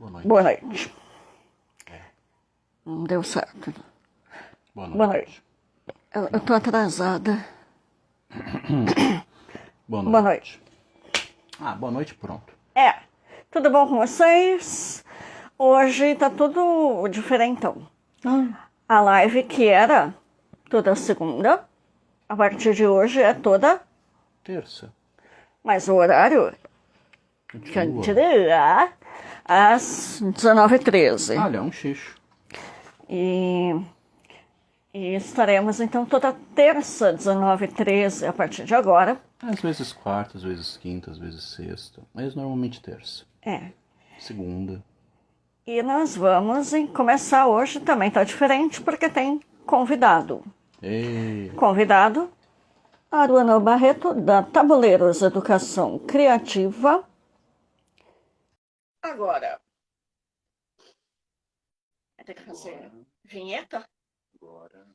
Boa noite. Boa noite. Não deu certo. Boa Boa noite. noite. Eu tô atrasada. Boa noite. Boa noite. Boa noite, pronto. Tudo bom com vocês? Hoje tá tudo diferentão. A live que era toda segunda, a partir de hoje é toda, Terça. mas o horário continua às 19h13. Olha, um xixo. E estaremos então toda terça, 19h13, a partir de agora. Às vezes quarta, às vezes quinta, às vezes sexta. Mas normalmente terça. Segunda. E nós vamos começar hoje, também tá diferente, porque tem convidado. Convidado, Aruana Barreto, da Tabuleiros Educação Criativa. Agora, vai ter que fazer vinheta? Agora.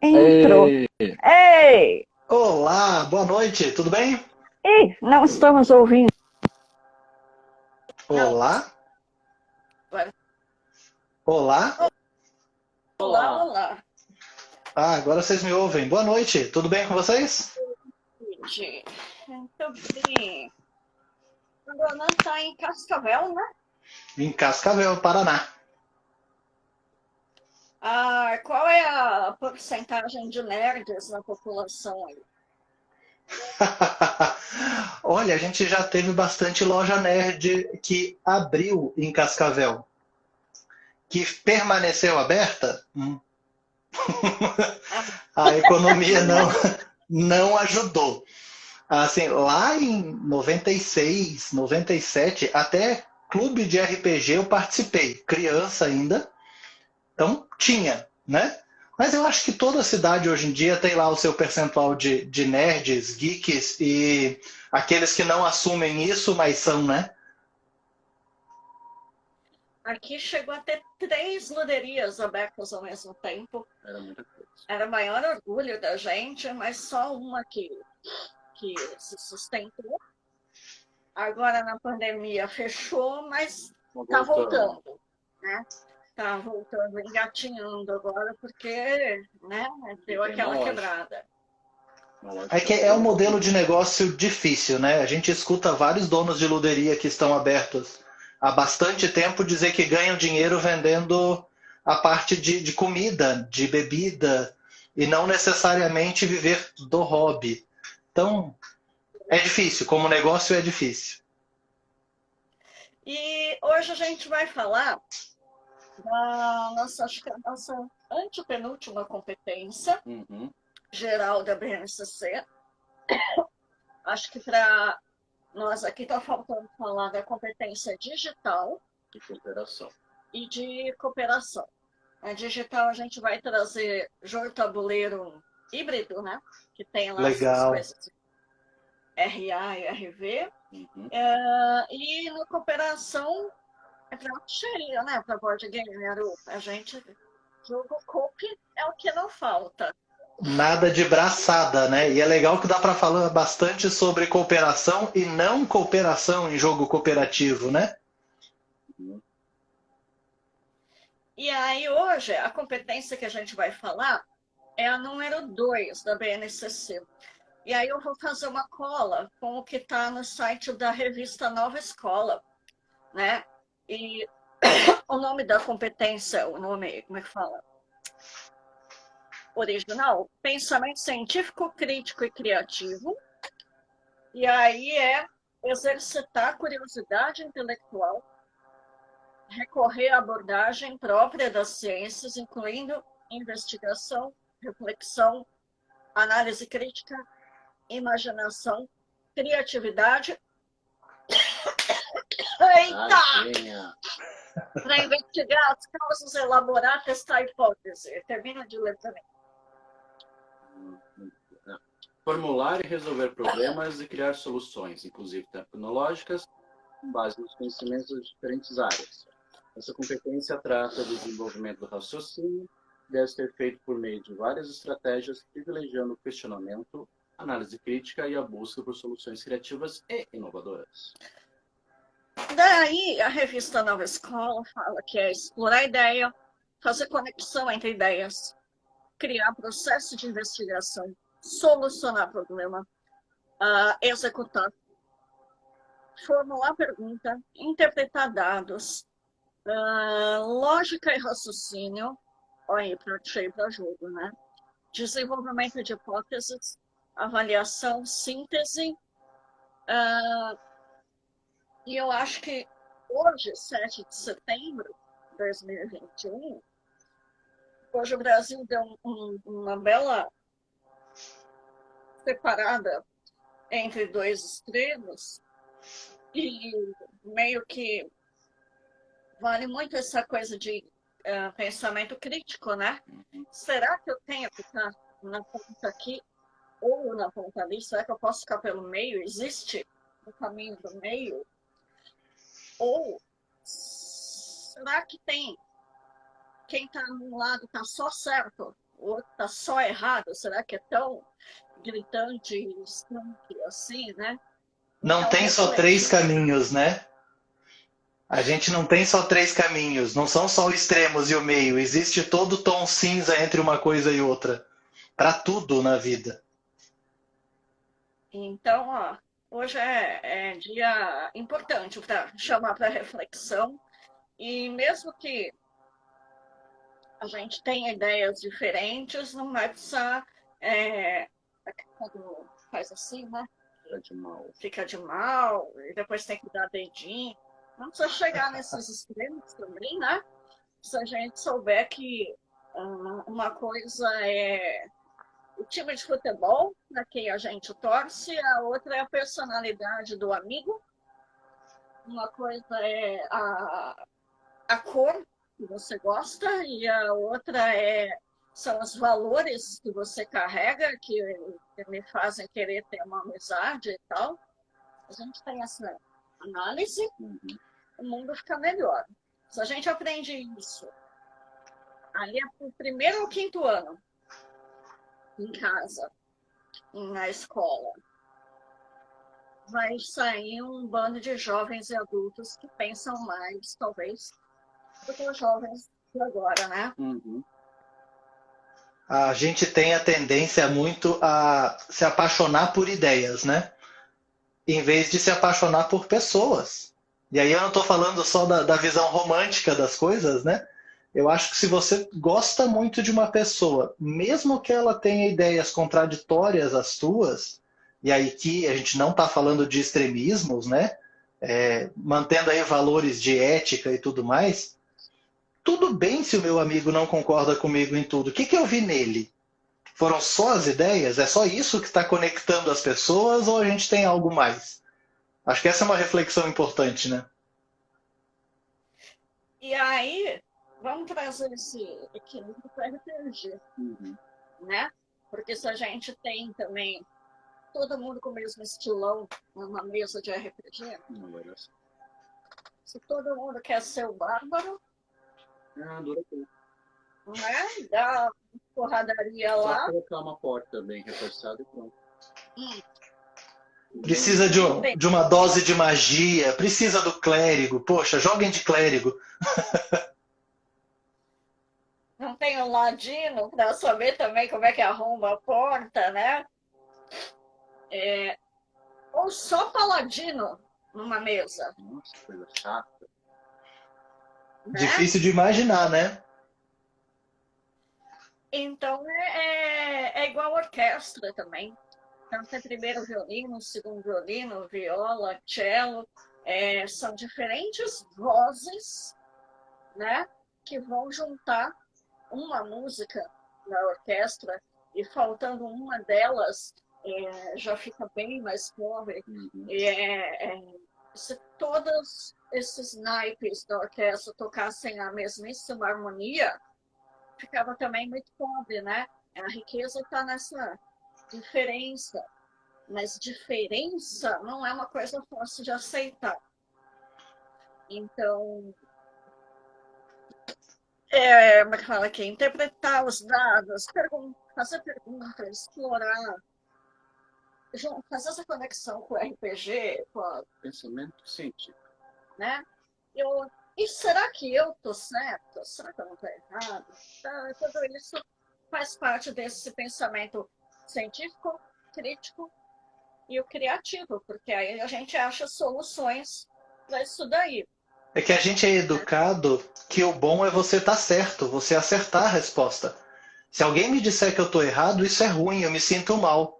Entrou. Ei! Olá, boa noite, tudo bem? Ei, não estamos ouvindo. Olá? Olá? Olá, olá. Agora vocês me ouvem. Boa noite, tudo bem com vocês? Muito bem. A Dona está em Cascavel, né? Em Cascavel, Paraná. Qual é a porcentagem de nerds na população aí? Olha, a gente já teve bastante loja nerd que abriu em Cascavel. Que permaneceu aberta? A economia não ajudou. Assim, lá em 96, 97, até clube de RPG eu participei, criança ainda. Então, tinha, né? Mas eu acho que toda cidade hoje em dia tem lá o seu percentual de nerds, geeks e aqueles que não assumem isso, mas são, né? Aqui chegou a ter 3 luderias abertas ao mesmo tempo. Era muita coisa. Era o maior orgulho da gente, mas só uma que se sustentou. Agora na pandemia fechou, mas está voltando, né? Está voltando, engatinhando agora, porque, né, deu aquela quebrada. É que é um modelo de negócio difícil, né? A gente escuta vários donos de luderia que estão abertos há bastante tempo dizer que ganham dinheiro vendendo a parte de comida, de bebida, e não necessariamente viver do hobby. Então, é difícil, como negócio é difícil. E hoje a gente vai falar da nossa, acho que a nossa antepenúltima competência geral da BNCC. Acho que para nós aqui está faltando falar da competência digital e de cooperação. A digital a gente vai trazer jogo tabuleiro híbrido, né? Que tem lá essas coisas RA e RV. E na cooperação é prato cheio, né? Para board game, Aru. A gente, jogo coop é o que não falta. Nada de braçada, né? E é legal que dá para falar bastante sobre cooperação e não cooperação em jogo cooperativo, né? E aí hoje a competência que a gente vai falar é a número 2 da BNCC. E aí eu vou fazer uma cola com o que está no site da revista Nova Escola, né? E o nome da competência, o nome, como é que fala? Original, pensamento científico, crítico e criativo. E aí é exercitar a curiosidade intelectual, recorrer à abordagem própria das ciências, incluindo investigação, reflexão, análise crítica, imaginação, criatividade. Eita! Para investigar as causas, elaborar, testar a hipótese. Termina de ler também. Formular e resolver problemas e criar soluções, inclusive tecnológicas, com base nos conhecimentos das diferentes áreas. Essa competência trata do desenvolvimento do raciocínio, deve ser feito por meio de várias estratégias, privilegiando o questionamento, análise crítica e a busca por soluções criativas e inovadoras. Daí, a revista Nova Escola fala que é explorar a ideia, fazer conexão entre ideias, criar processo de investigação, solucionar problema, executar, formular pergunta, interpretar dados, lógica e raciocínio, olha aí, para jogo, né? Desenvolvimento de hipóteses, avaliação, síntese. E eu acho que hoje, 7 de setembro de 2021, hoje o Brasil deu uma bela separada entre dois extremos e meio que vale muito essa coisa de pensamento crítico, né? Será que eu tenho que estar na ponta aqui ou na ponta ali? Será que eu posso ficar pelo meio? Existe o caminho do meio? Ou será que tem quem está num lado está só certo, o outro está só errado? Será que é tão gritante e estanque assim, né? Não Então, tem só três caminhos, né? A gente não tem só três caminhos, não são só os extremos e o meio. Existe todo o tom cinza entre uma coisa e outra. Para tudo na vida. Então, ó, hoje é dia importante para chamar para reflexão. E mesmo que a gente tenha ideias diferentes, não vai precisar. Quando faz assim, né? Fica de mal, e depois tem que dar dedinho. Não precisa chegar nesses extremos também, né? Se a gente souber que uma coisa é o time de futebol, para quem a gente torce, a outra é a personalidade do amigo, uma coisa é a cor que você gosta, e a outra são os valores que você carrega, que me fazem querer ter uma amizade e tal. A gente tem essa análise, o mundo fica melhor. Se a gente aprende isso ali é para o 1º ou 5º ano, em casa, na escola, vai sair um bando de jovens e adultos que pensam mais, talvez, do que os jovens de agora, né? A gente tem a tendência muito a se apaixonar por ideias, né? Em vez de se apaixonar por pessoas. E aí eu não estou falando só da visão romântica das coisas, né? Eu acho que se você gosta muito de uma pessoa, mesmo que ela tenha ideias contraditórias às tuas, e aí que a gente não está falando de extremismos, né? Mantendo aí valores de ética e tudo mais, tudo bem se o meu amigo não concorda comigo em tudo. O que eu vi nele? Foram só as ideias? É só isso que está conectando as pessoas ou a gente tem algo mais? Acho que essa é uma reflexão importante, né? E aí, vamos trazer esse equilíbrio para a RPG, né? Porque se a gente tem também todo mundo com o mesmo estilão numa mesa de RPG, se todo mundo quer ser o bárbaro, né? Dá porradaria lá. Só colocar uma porta bem reforçada e pronto. Precisa de uma dose de magia, precisa do clérigo. Poxa, joguem de clérigo. Não tem um ladino para saber também como é que arruma a porta, né? Ou só paladino numa mesa. Nossa, coisa chata. Né? Difícil de imaginar, né? Então é igual orquestra também. Então tem primeiro violino, segundo violino, viola, cello. São diferentes vozes, né, que vão juntar uma música na orquestra e faltando uma delas já fica bem mais pobre. Se todos esses naipes da orquestra tocassem a mesmíssima harmonia, ficava também muito pobre, né? A riqueza está nessa diferença, mas diferença não é uma coisa fácil de aceitar. Então, como é que fala aqui? Interpretar os dados, fazer perguntas, explorar, fazer essa conexão com o RPG, com pensamento científico. né? E será que eu estou certo? Será que eu não estou errado? Tudo isso faz parte desse pensamento científico, crítico e o criativo, porque aí a gente acha soluções para isso daí. É que a gente é educado que o bom é você estar certo, você acertar a resposta. Se alguém me disser que eu estou errado, isso é ruim, eu me sinto mal.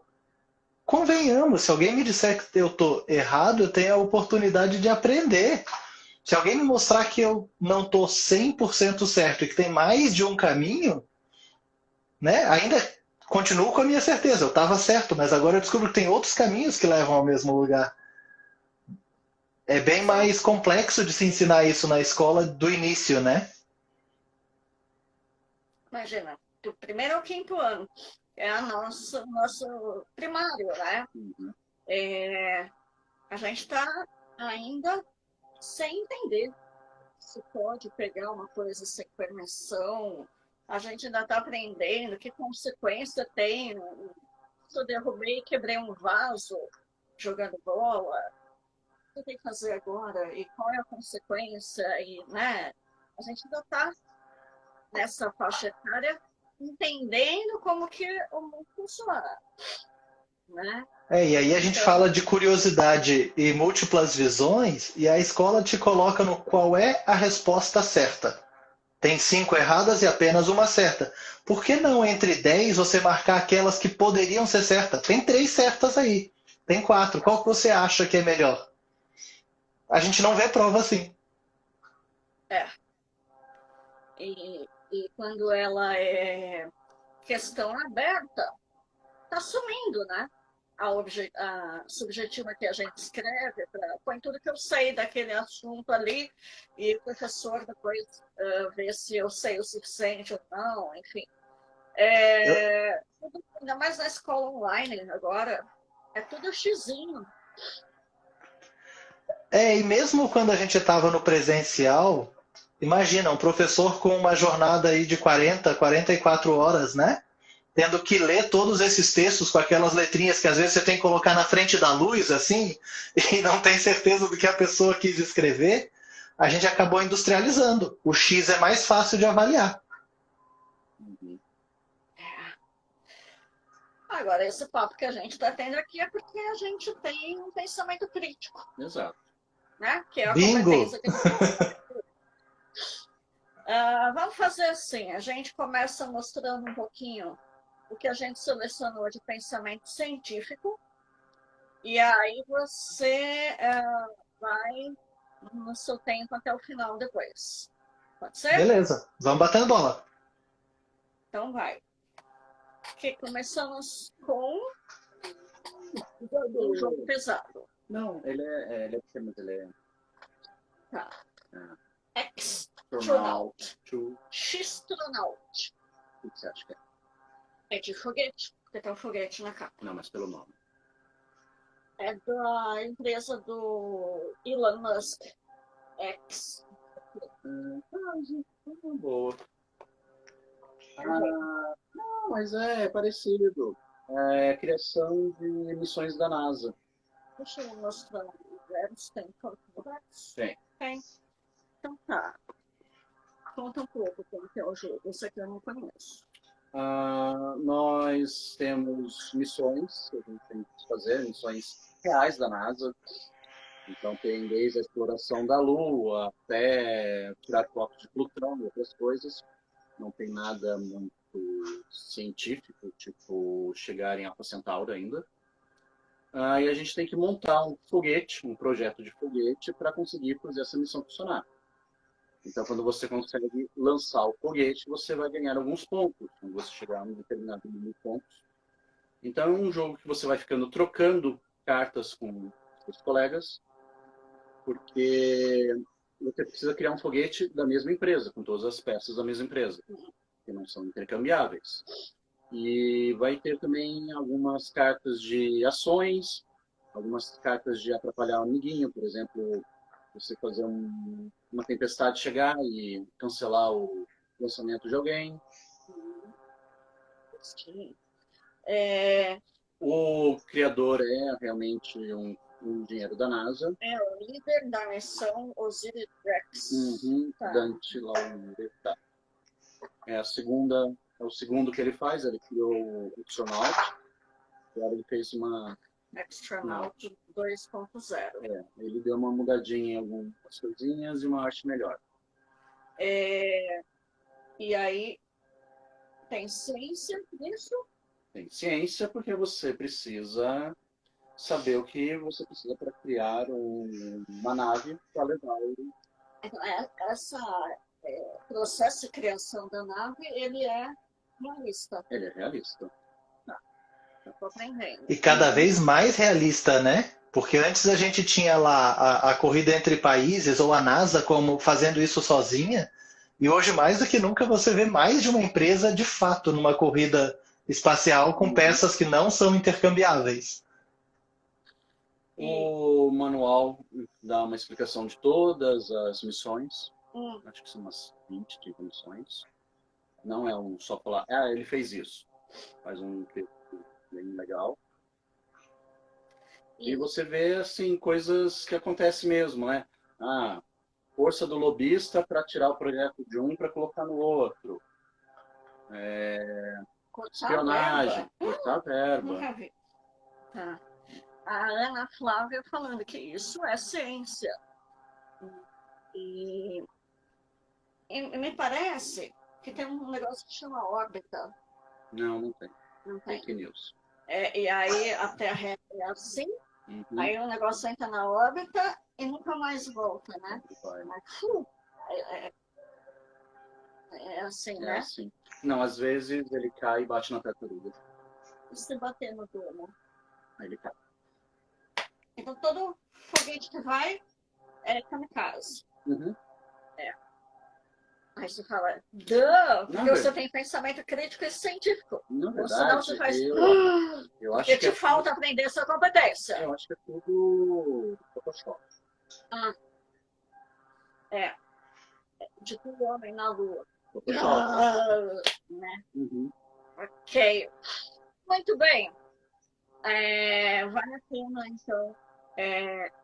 Convenhamos, se alguém me disser que eu estou errado, eu tenho a oportunidade de aprender. Se alguém me mostrar que eu não estou 100% certo e que tem mais de um caminho, né, ainda continuo com a minha certeza. Eu estava certo, mas agora eu descubro que tem outros caminhos que levam ao mesmo lugar. É bem mais complexo de se ensinar isso na escola do início, né? Imagina, do primeiro ao quinto ano, é nosso primário, né? A gente está ainda sem entender se pode pegar uma coisa sem permissão. A gente ainda está aprendendo que consequência tem. Se eu derrubei e quebrei um vaso jogando bola, o que eu tenho que fazer agora? E qual é a consequência? E, né, a gente ainda está nessa faixa etária entendendo como que o mundo funciona. Né? E aí a gente fala de curiosidade e múltiplas visões, e a escola te coloca no qual é a resposta certa. Tem 5 erradas e apenas uma certa. Por que não entre 10 você marcar aquelas que poderiam ser certas? Tem 3 certas aí. Tem 4. Qual que você acha que é melhor? A gente não vê prova assim. E quando ela é questão aberta, está sumindo, né? A subjetiva que a gente escreve, põe tudo que eu sei daquele assunto ali, e o professor depois vê se eu sei o suficiente ou não, enfim. Ainda mais na escola online agora, é tudo xizinho. E mesmo quando a gente estava no presencial, imagina, um professor com uma jornada aí de 40, 44 horas, né? Tendo que ler todos esses textos com aquelas letrinhas que às vezes você tem que colocar na frente da luz, assim, e não tem certeza do que a pessoa quis escrever, a gente acabou industrializando. O X é mais fácil de avaliar. Agora, esse papo que a gente está tendo aqui é porque a gente tem um pensamento crítico. Exato. Né? Que é a Bingo! competência que a gente vamos fazer assim, a gente começa mostrando um pouquinho o que a gente selecionou de pensamento científico, e aí você vai no seu tempo até o final depois. Pode ser? Beleza, vamos batendo bola. Então vai. Que começamos com um jogo pesado. Não, ele é pequeno, mas ele é... Tá. Astronaut. Xtronaut. O que você acha que é? É de foguete, porque tem um foguete na capa. Não, mas pelo nome. É da empresa do Elon Musk. X. Boa. Não, mas é parecido. É criação de missões da NASA. Deixa eu mostrar. Tem quantos? Tem. Então tá. Conta um pouco como que é o jogo. Esse aqui eu não conheço. Nós temos missões que a gente tem que fazer, missões reais da NASA. Então tem desde a exploração da Lua até tirar fotos de Plutão e outras coisas. Não tem nada muito científico, tipo chegar em Alpha Centauri ainda. E a gente tem que montar um foguete, um projeto de foguete, para conseguir fazer essa missão funcionar. Então, quando você consegue lançar o foguete, você vai ganhar alguns pontos, quando você chegar a um determinado número de pontos. Então, é um jogo que você vai ficando trocando cartas com os colegas, porque você precisa criar um foguete da mesma empresa, com todas as peças da mesma empresa, que não são intercambiáveis. E vai ter também algumas cartas de ações, algumas cartas de atrapalhar o amiguinho, por exemplo, você fazer uma tempestade chegar e cancelar o lançamento de alguém. O criador é realmente um um engenheiro da NASA. É o líder da missão Osiris-Rex. Tá. Dante Lauretta. É o segundo que ele faz, ele criou o Astronaut. Agora ele fez uma... Astronaut 2.0. Ele deu uma mudadinha em algumas coisinhas e uma arte melhor. E aí, tem ciência nisso? Tem ciência porque você precisa saber o que você precisa para criar uma nave para levar ele. Esse processo de criação da nave, ele é realista. Ele é realista. Eu tô aprendendo. E cada vez mais realista, né? Porque antes a gente tinha lá a corrida entre países, ou a NASA como fazendo isso sozinha, e hoje mais do que nunca você vê mais de uma empresa de fato numa corrida espacial com peças que não são intercambiáveis. O manual dá uma explicação de todas as missões. Acho que são umas 20 tipo missões. Não é um só falar, ele fez isso. Faz um texto bem legal. E você vê, assim, coisas que acontecem mesmo, né? Força do lobista para tirar o projeto de um para colocar no outro. Espionagem, cortar verba. Nunca vi. Tá. A Ana Flávia falando que isso é ciência. E me parece que tem um negócio que chama órbita. Não tem. Não tem. Fake news. E aí a Terra é assim, aí o negócio entra na órbita e nunca mais volta, né? É assim, né? É assim. Não, às vezes ele cai e bate na tartaruga. E se bater no domo? Aí ele cai. Então todo foguete que vai é kamikaze. Aí você fala, porque você tem pensamento crítico e científico. Na Ou senão verdade, você faz, eu acho porque que te falta aprender sua competência. Eu acho que é tudo Photoshop. Tipo o homem na lua. Né? Ok. Muito bem. Vale a pena, então,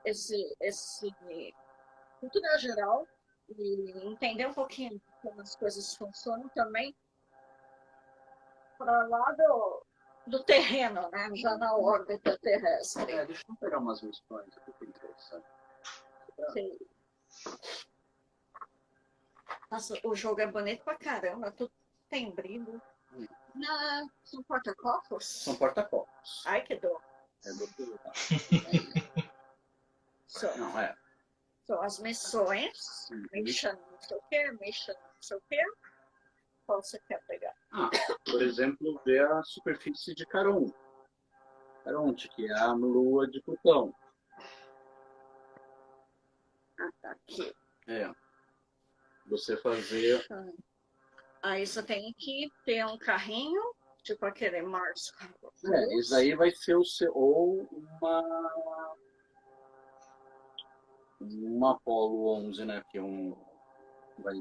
esse cultura geral e entender um pouquinho como as coisas funcionam também para lá do terreno, né? Já na órbita terrestre. Deixa eu pegar umas missões aqui que é interessante. Sim. Nossa, o jogo é bonito pra caramba, tudo tem brilho. São porta-copos? São porta-copos. Ai, que dor. É do que Não, São as missões, mission não sei o quê, mission não sei o quê. Qual você quer pegar? Por exemplo, ver a superfície de Caronte, que é a lua de Plutão. Tá aqui. Você fazer... Aí você tem que ter um carrinho, tipo aquele Mars. Isso aí vai ser o seu... Ou uma Apollo 11, né? Que vai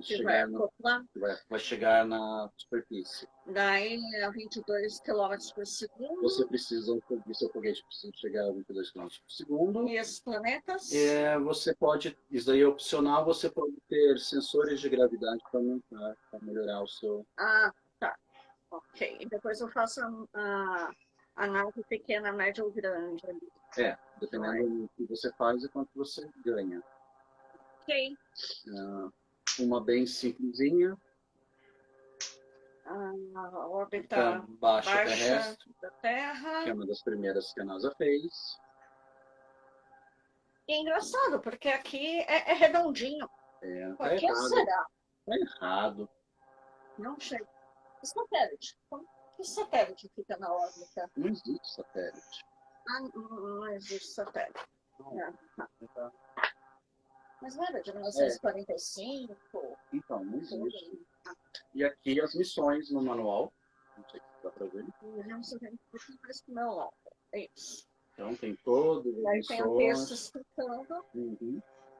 chegar na superfície. Daí a 22 km por segundo. Você precisa, o seu foguete precisa chegar a 22 km por segundo. E esses planetas? Você pode, isso daí é opcional, você pode ter sensores de gravidade para aumentar, para melhorar o seu... Tá. Ok. E depois eu faço a nave pequena, média ou grande. Dependendo do que você faz e quanto você ganha. Ok. Uma bem simplesinha. A órbita baixa terrestre da Terra. Que é uma das primeiras que a NASA fez. E é engraçado, porque aqui é redondinho. Por que será? Tá errado. Não sei. E satélite? Que satélite fica na órbita? Não existe satélite. Não existe satélite. Mas não era de 1945? Então, não existe. E aqui as missões no manual. Não sei se dá para ver. É isso. Então tem todo. Aí tem o texto explicando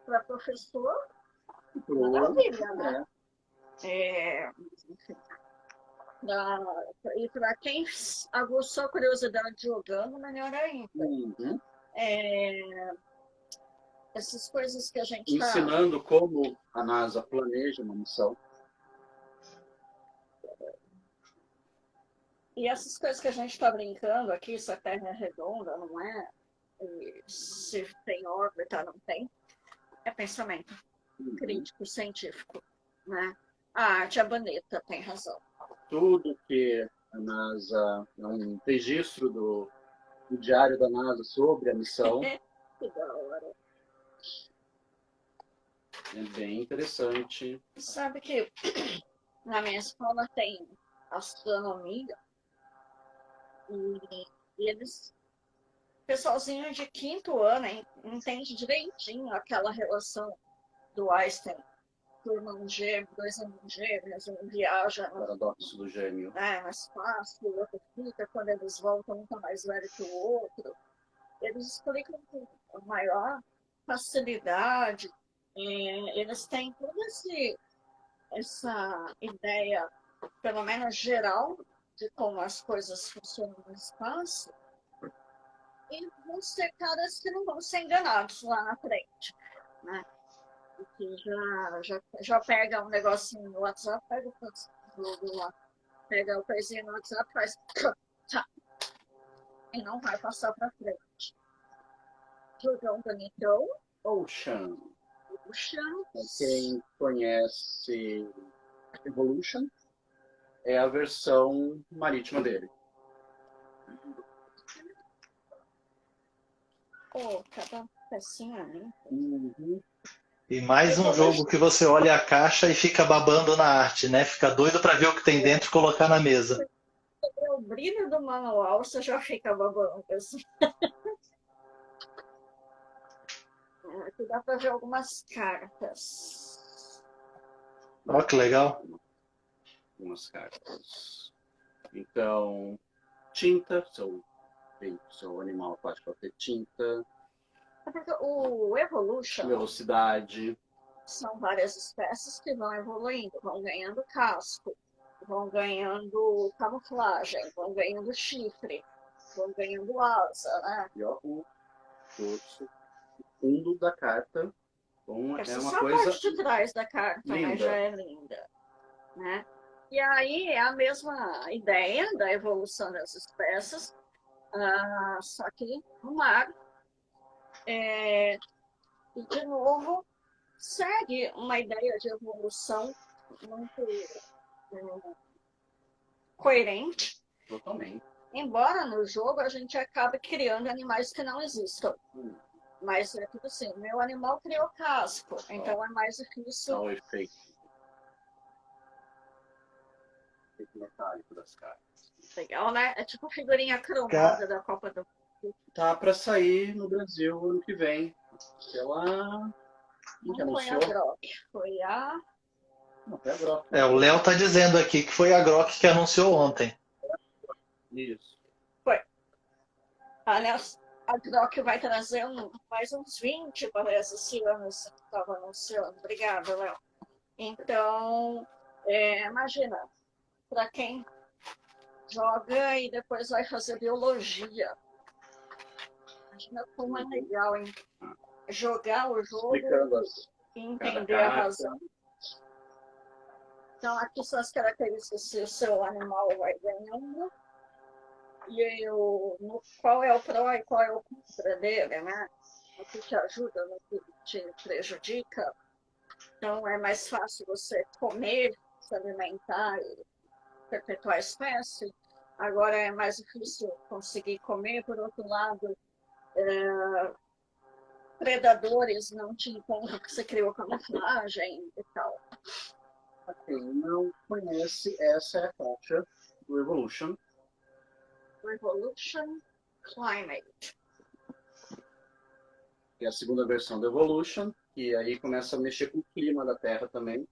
para professor. Maravilha, né? E para quem aguçou a curiosidade jogando, melhor ainda. essas coisas que a gente está... Ensinando como a NASA planeja uma missão. E essas coisas que a gente está brincando aqui, se a Terra é redonda, não é? E se tem órbita, não tem. É pensamento crítico, científico, né? A arte, a bonita, tem razão. Tudo que a NASA, um registro do diário da NASA sobre a missão. Que da hora. É bem interessante. Sabe que na minha escola tem astronomia e eles, pessoalzinho de 5º ano, entende direitinho aquela relação do Einstein, do irmão gêmeo, 2 irmãos gêmeos, um viaja no paradoxo do gêmeo. mais espaço, o outro fica, quando eles voltam, um tá mais velho que o outro. Eles explicam com a maior facilidade. Eles têm toda essa ideia, pelo menos geral, de como as coisas funcionam no espaço, e vão ser caras que não vão ser enganados lá na frente, né? Porque já pega um negocinho no WhatsApp, pega o coisinho no WhatsApp, faz tá, e não vai passar para frente. Jogão bonitão. Ocean. Ocean. Quem conhece Evolution é a versão marítima dele. Cada pecinha ali. E mais um jogo que você olha a caixa e fica babando na arte, né? Fica doido para ver o que tem dentro e colocar na mesa. O brilho do manual, você já fica babando. Assim. Aqui dá para ver algumas cartas. Ó, que legal. Algumas cartas. Então, tinta, seu animal pode ter tinta. O Evolution... Velocidade. São várias espécies que vão evoluindo, vão ganhando casco, vão ganhando camuflagem, vão ganhando chifre, vão ganhando asa, né? E ó, o fundo da carta. Bom, Essa é só uma a coisa parte de trás da carta, linda. mas já é linda, né? E aí é a mesma ideia da evolução das espécies, só que no mar. E, de novo, segue uma ideia de evolução muito coerente. Totalmente. Embora no jogo a gente acabe criando animais que não existam. Mas é tudo assim, meu animal criou casco, então é mais difícil. O efeito metálico das cartas. Legal, né? É tipo figurinha cromada da Copa do Mundo. Tá para sair no Brasil ano que vem. Ela não foi a Grok, foi a... Não, foi a Grok. O Léo tá dizendo aqui que foi a Grok que anunciou ontem. Isso. Foi. Aliás, a Grok vai trazer mais uns 20, parece, esse ano que estava anunciando. Obrigada, Léo. Então, imagina, para quem joga e depois vai fazer biologia. Imagina como é legal, hein? Jogar o jogo e entender a razão. Então, aqui são as características que o seu animal vai ganhando. E qual é o pró e qual é o contra dele, né? O que te ajuda, o que te prejudica. Então, é mais fácil você comer, se alimentar e perpetuar a espécie. Agora é mais difícil conseguir comer. Por outro lado, predadores não te encontram porque você criou camuflagem e tal. Quem não conhece, essa é a caixa do Evolution. Evolution Climate. Que é a segunda versão do Evolution, e aí começa a mexer com o clima da Terra também.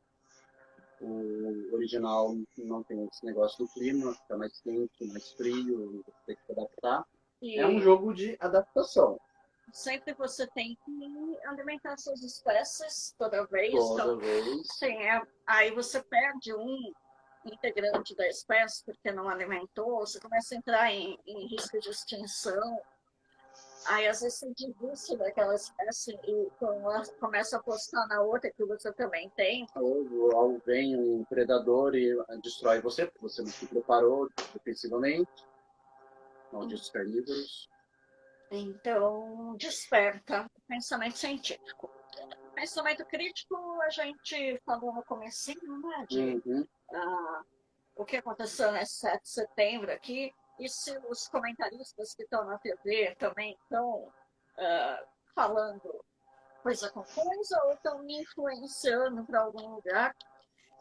O original não tem esse negócio do clima, fica mais quente, mais frio, tem que se adaptar. É um jogo de adaptação. Sempre você tem que alimentar suas espécies toda vez. Toda vez. Sim, aí você perde um integrante da espécie porque não alimentou, você começa a entrar em risco de extinção. Aí às vezes você desiste daquela espécie e começa a apostar na outra que você também tem. Ou vem um predador e destrói você, porque você não se preparou defensivamente. Malditos carnívoros. Então, desperta o pensamento científico. Pensamento crítico, a gente falou no comecinho, né? O que aconteceu nesse 7 de setembro aqui, e se os comentaristas que estão na TV também estão falando coisa com coisa ou estão me influenciando para algum lugar.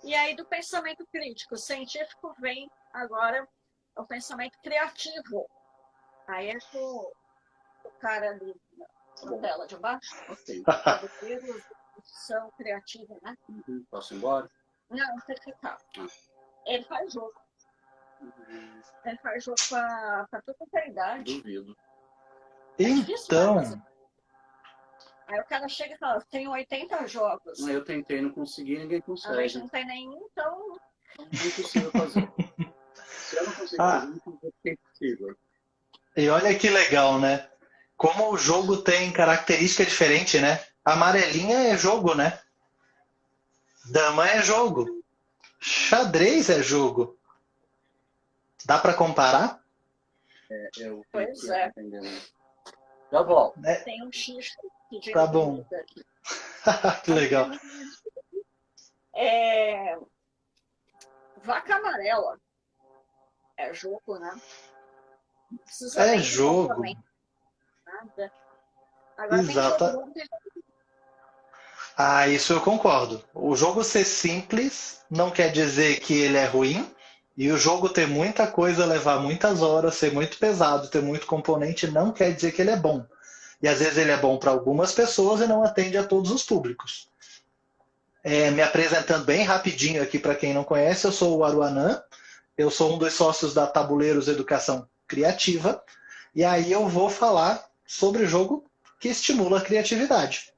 E aí, do pensamento crítico científico, vem agora o pensamento criativo. Aí é com o cara ali na tela de baixo. Ok. São criativos, né? Posso ir embora? Não tem que ficar. Ele faz jogo. Ele faz jogo para toda a idade. Duvido. Então. Aí o cara chega e fala, tenho 80 jogos. Eu tentei, não consegui, ninguém consegue. A gente não tem nenhum, então... Não é impossível fazer. Se eu não consigo fazer, não é possível. E olha que legal, né? Como o jogo tem característica diferente, né? Amarelinha é jogo, né? Dama é jogo. Xadrez é jogo. Dá pra comparar? Pois é. Já volto. Tem um X que tá bom. Aqui. Que legal. Vaca amarela. É jogo, né? É jogo. Nada. Agora Exato. Isso eu concordo. O jogo ser simples não quer dizer que ele é ruim. E o jogo ter muita coisa, levar muitas horas, ser muito pesado, ter muito componente, não quer dizer que ele é bom. E às vezes ele é bom para algumas pessoas e não atende a todos os públicos. Me apresentando bem rapidinho aqui para quem não conhece, eu sou o Aruanã, eu sou um dos sócios da Tabuleiros Educação Criativa, e aí eu vou falar sobre jogo que estimula a criatividade.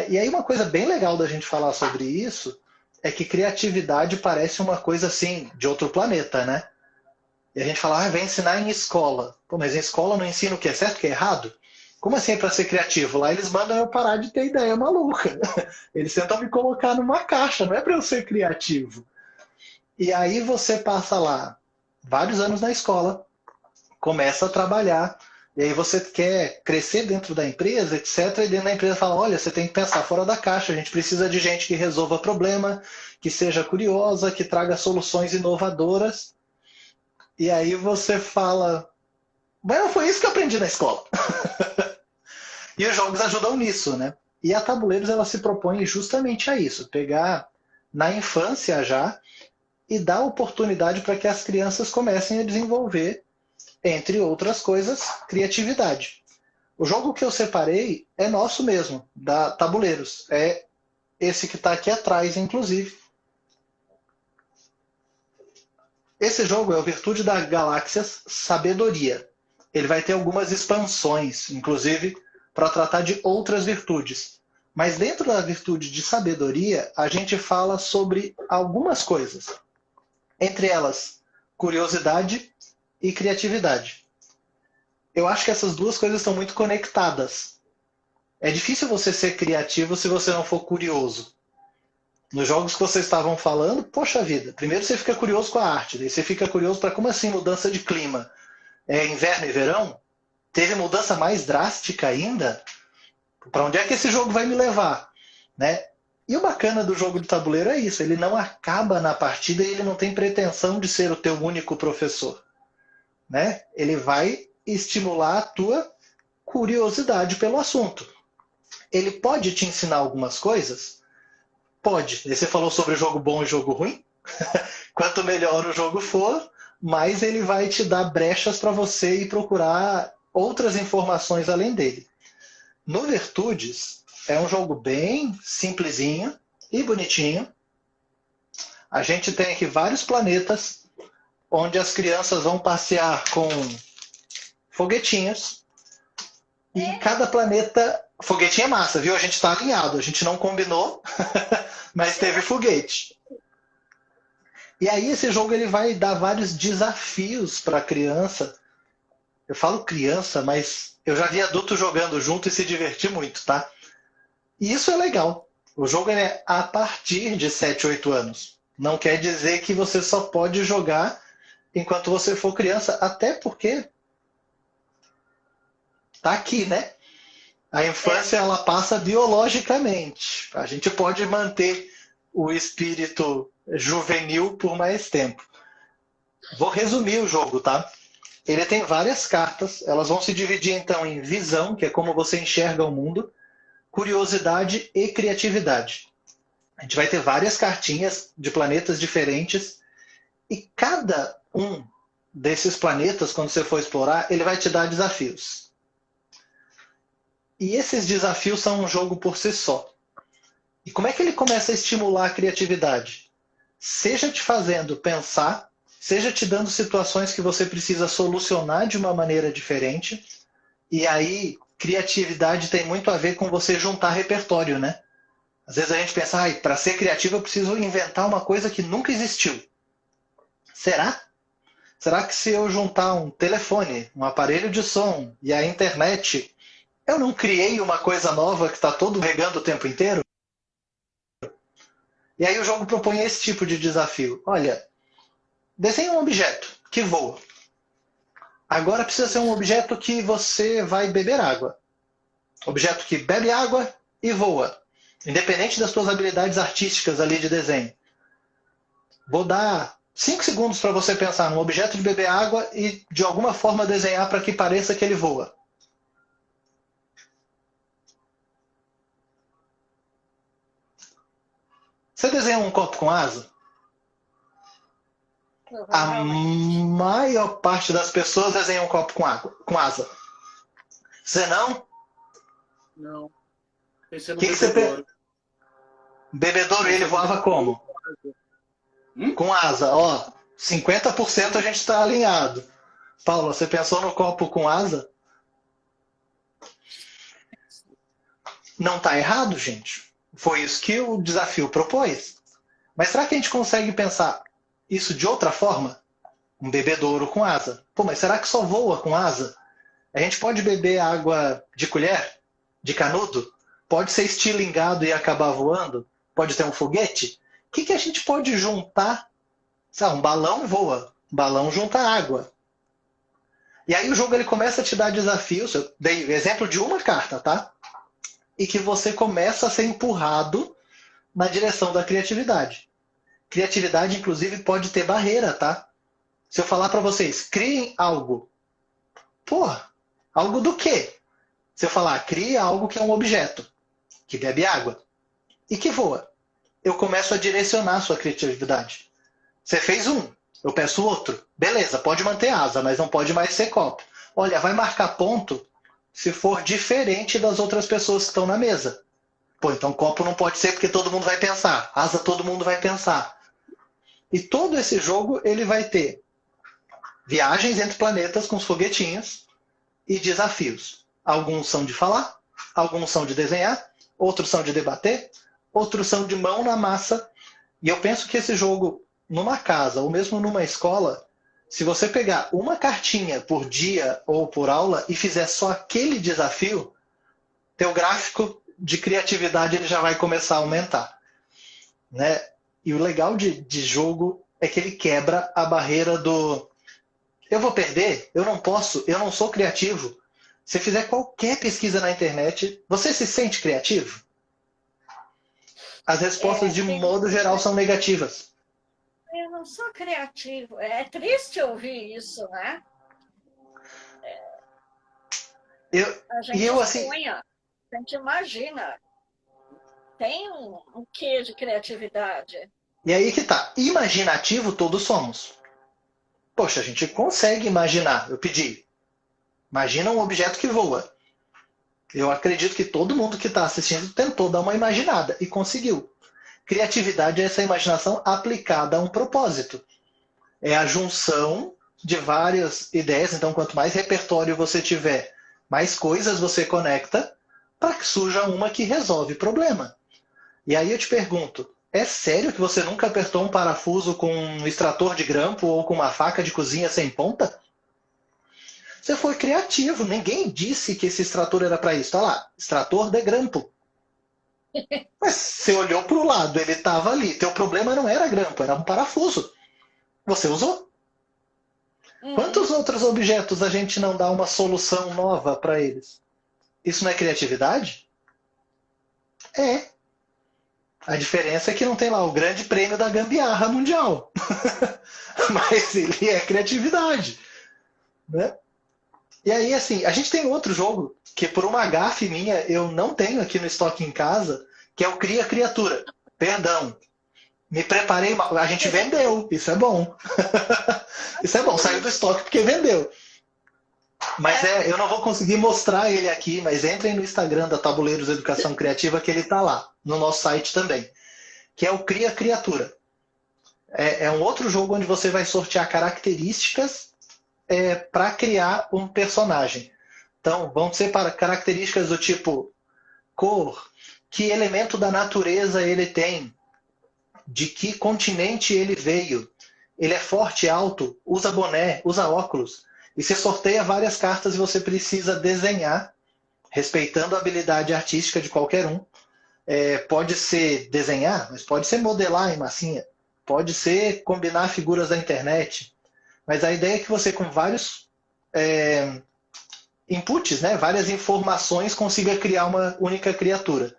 E aí uma coisa bem legal da gente falar sobre isso é que criatividade parece uma coisa assim, de outro planeta, né? E a gente fala, vai ensinar em escola. Pô, mas em escola não ensina o que é certo e o que é errado? Como assim para ser criativo? Lá eles mandam eu parar de ter ideia maluca. Eles tentam me colocar numa caixa, não é para eu ser criativo. E aí você passa lá vários anos na escola, começa a trabalhar, e aí você quer crescer dentro da empresa, etc. E dentro da empresa fala, olha, você tem que pensar fora da caixa, a gente precisa de gente que resolva problema, que seja curiosa, que traga soluções inovadoras. E aí você fala, mas não foi isso que eu aprendi na escola. E os jogos ajudam nisso, né? E a Tabuleiros ela se propõe justamente a isso, pegar na infância já e dar oportunidade para que as crianças comecem a desenvolver, entre outras coisas, criatividade. O jogo que eu separei é nosso mesmo, da Tabuleiros. É esse que está aqui atrás, inclusive. Esse jogo é o Virtude das Galáxias Sabedoria. Ele vai ter algumas expansões, inclusive para tratar de outras virtudes. Mas dentro da virtude de sabedoria, a gente fala sobre algumas coisas. Entre elas, curiosidade e criatividade. Eu acho que essas duas coisas estão muito conectadas. É difícil você ser criativo se você não for curioso. Nos jogos que vocês estavam falando, poxa vida, primeiro você fica curioso com a arte, daí você fica curioso para como assim mudança de clima? Inverno e verão? Teve mudança mais drástica ainda? Para onde é que esse jogo vai me levar? Né? E o bacana do jogo de tabuleiro é isso, ele não acaba na partida e ele não tem pretensão de ser o teu único professor. Né? Ele vai estimular a tua curiosidade pelo assunto. Ele pode te ensinar algumas coisas? Pode. E você falou sobre jogo bom e jogo ruim? Quanto melhor o jogo for, mais ele vai te dar brechas para você ir procurar outras informações além dele. No Virtudes, é um jogo bem simplesinho e bonitinho. A gente tem aqui vários planetas onde as crianças vão passear com foguetinhos. E cada planeta... Foguetinho é massa, viu? A gente está alinhado. A gente não combinou, mas teve foguete. E aí esse jogo ele vai dar vários desafios para a criança Eu falo criança, mas eu já vi adulto jogando junto e se divertir muito, tá? E isso é legal. O jogo é a partir de 7, 8 anos. Não quer dizer que você só pode jogar enquanto você for criança, até porque tá aqui, né? A infância ela passa biologicamente. A gente pode manter o espírito juvenil por mais tempo. Vou resumir o jogo, tá? Ele tem várias cartas, elas vão se dividir então em visão, que é como você enxerga o mundo, curiosidade e criatividade. A gente vai ter várias cartinhas de planetas diferentes e cada um desses planetas, quando você for explorar, ele vai te dar desafios. E esses desafios são um jogo por si só. E como é que ele começa a estimular a criatividade? Seja te fazendo pensar, seja te dando situações que você precisa solucionar de uma maneira diferente. E aí, criatividade tem muito a ver com você juntar repertório, né? Às vezes a gente pensa, para ser criativo eu preciso inventar uma coisa que nunca existiu. Será? Será que se eu juntar um telefone, um aparelho de som e a internet, eu não criei uma coisa nova que está todo regando o tempo inteiro? E aí o jogo propõe esse tipo de desafio. Olha, desenhe um objeto que voa. Agora precisa ser um objeto que você vai beber água. Objeto que bebe água e voa. Independente das suas habilidades artísticas ali de desenho. Vou dar 5 segundos para você pensar num objeto de beber água e de alguma forma desenhar para que pareça que ele voa. Você desenha um copo com asa? A maior parte das pessoas desenha um copo com asa. Você não? Não. Pensei no Que você bebedouro. Bebedouro, ele voava como? Com asa, ó. 50% a gente está alinhado. Paulo, você pensou no copo com asa? Não está errado, gente. Foi isso que o desafio propôs. Mas será que a gente consegue pensar isso de outra forma? Um bebedouro com asa. Pô, mas será que só voa com asa? A gente pode beber água de colher? De canudo? Pode ser estilingado e acabar voando? Pode ter um foguete? O que a gente pode juntar? Um balão voa. Um balão junta água. E aí o jogo ele começa a te dar desafios. Eu dei exemplo de uma carta, tá? E que você começa a ser empurrado na direção da criatividade. Criatividade, inclusive, pode ter barreira, tá? Se eu falar para vocês, criem algo. Porra, algo do quê? Se eu falar, crie algo que é um objeto, que bebe água e que voa. Eu começo a direcionar a sua criatividade. Você fez um, eu peço outro. Beleza, pode manter asa, mas não pode mais ser copo. Olha, vai marcar ponto se for diferente das outras pessoas que estão na mesa. Pô, então copo não pode ser porque todo mundo vai pensar. Asa todo mundo vai pensar. E todo esse jogo ele vai ter viagens entre planetas com os foguetinhos e desafios. Alguns são de falar, alguns são de desenhar, outros são de debater, outros são de mão na massa. E eu penso que esse jogo, numa casa ou mesmo numa escola, se você pegar uma cartinha por dia ou por aula e fizer só aquele desafio, teu gráfico de criatividade ele já vai começar a aumentar. Né? E o legal de jogo é que ele quebra a barreira do eu vou perder, eu não posso, eu não sou criativo. Se fizer qualquer pesquisa na internet, você se sente criativo? As respostas, de modo geral, são negativas. Eu não sou criativo. É triste ouvir isso, né? A gente sonha, a gente imagina. Tem um quê de criatividade. E aí que tá. Imaginativo todos somos. Poxa, a gente consegue imaginar. Eu pedi. Imagina um objeto que voa. Eu acredito que todo mundo que está assistindo tentou dar uma imaginada e conseguiu. Criatividade é essa imaginação aplicada a um propósito. É a junção de várias ideias. Então, quanto mais repertório você tiver, mais coisas você conecta para que surja uma que resolve o problema. E aí eu te pergunto, é sério que você nunca apertou um parafuso com um extrator de grampo ou com uma faca de cozinha sem ponta? Você foi criativo. Ninguém disse que esse extrator era para isso. Tá lá, extrator de grampo. Mas você olhou para o lado, ele estava ali. Teu problema não era grampo, era um parafuso. Você usou. Quantos outros objetos a gente não dá uma solução nova para eles? Isso não é criatividade? É. A diferença é que não tem lá o grande prêmio da gambiarra mundial. Mas ele é criatividade. Né? E aí, assim, a gente tem outro jogo que por uma gafe minha eu não tenho aqui no estoque em casa, que é o Cria Criatura. Perdão. Me preparei, a gente vendeu, isso é bom. Isso é bom, saiu do estoque porque vendeu. Mas eu não vou conseguir mostrar ele aqui, mas entrem no Instagram da Tabuleiros Educação Criativa que ele está lá, no nosso site também, que é o Cria Criatura. É um outro jogo onde você vai sortear características para criar um personagem. Então, vão ser para características do tipo cor, que elemento da natureza ele tem, de que continente ele veio, ele é forte, alto, usa boné, usa óculos. E você sorteia várias cartas e você precisa desenhar, respeitando a habilidade artística de qualquer um. Pode ser desenhar, mas pode ser modelar em massinha. Pode ser combinar figuras da internet. Mas a ideia é que você, com vários inputs, né, várias informações, consiga criar uma única criatura.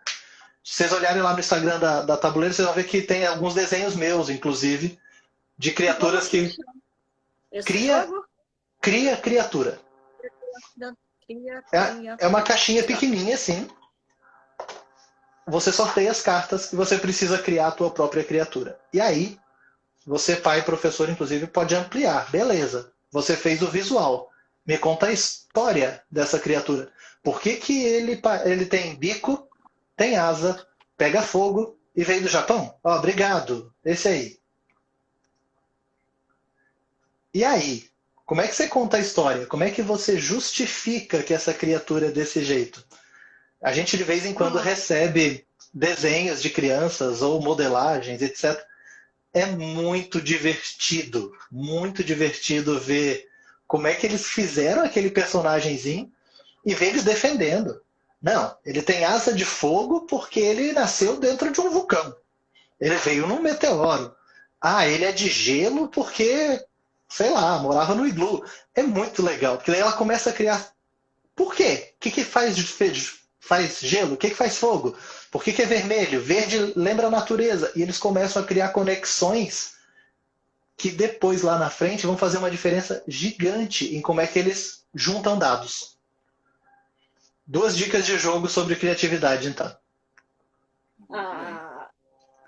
Se vocês olharem lá no Instagram da Tabuleiro, vocês vão ver que tem alguns desenhos meus, inclusive, de criaturas que cria criatura. É uma caixinha pequenininha assim. Você sorteia as cartas que você precisa criar a tua própria criatura. E aí, você, pai e professor, inclusive, pode ampliar. Beleza, você fez o visual. Me conta a história dessa criatura. Por que ele tem bico, tem asa, pega fogo e veio do Japão? Obrigado. Esse aí. E aí? Como é que você conta a história? Como é que você justifica que essa criatura é desse jeito? A gente de vez em quando recebe desenhos de crianças ou modelagens, etc. É muito divertido ver como é que eles fizeram aquele personagemzinho e ver eles defendendo. Não, ele tem asa de fogo porque ele nasceu dentro de um vulcão. Ele veio num meteoro. Ele é de gelo porque, sei lá, morava no iglu. É muito legal, porque daí ela começa a criar. Por quê? O que faz gelo? O que faz fogo? Por que é vermelho? Verde lembra a natureza. E eles começam a criar conexões que depois, lá na frente, vão fazer uma diferença gigante em como é que eles juntam dados. 2 dicas de jogo sobre criatividade, então.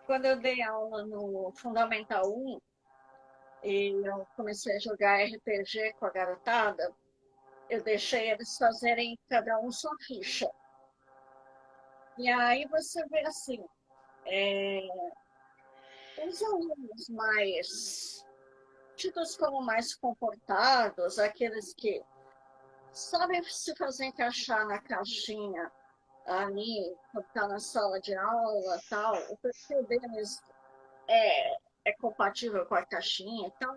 Quando eu dei aula no Fundamental 1, e eu comecei a jogar RPG com a garotada, eu deixei eles fazerem cada um sua ficha. E aí você vê assim, os alunos mais tidos como mais comportados, aqueles que sabem se fazer encaixar na caixinha ali, quando está na sala de aula, tal, o perfil deles é compatível com a caixinha e tal.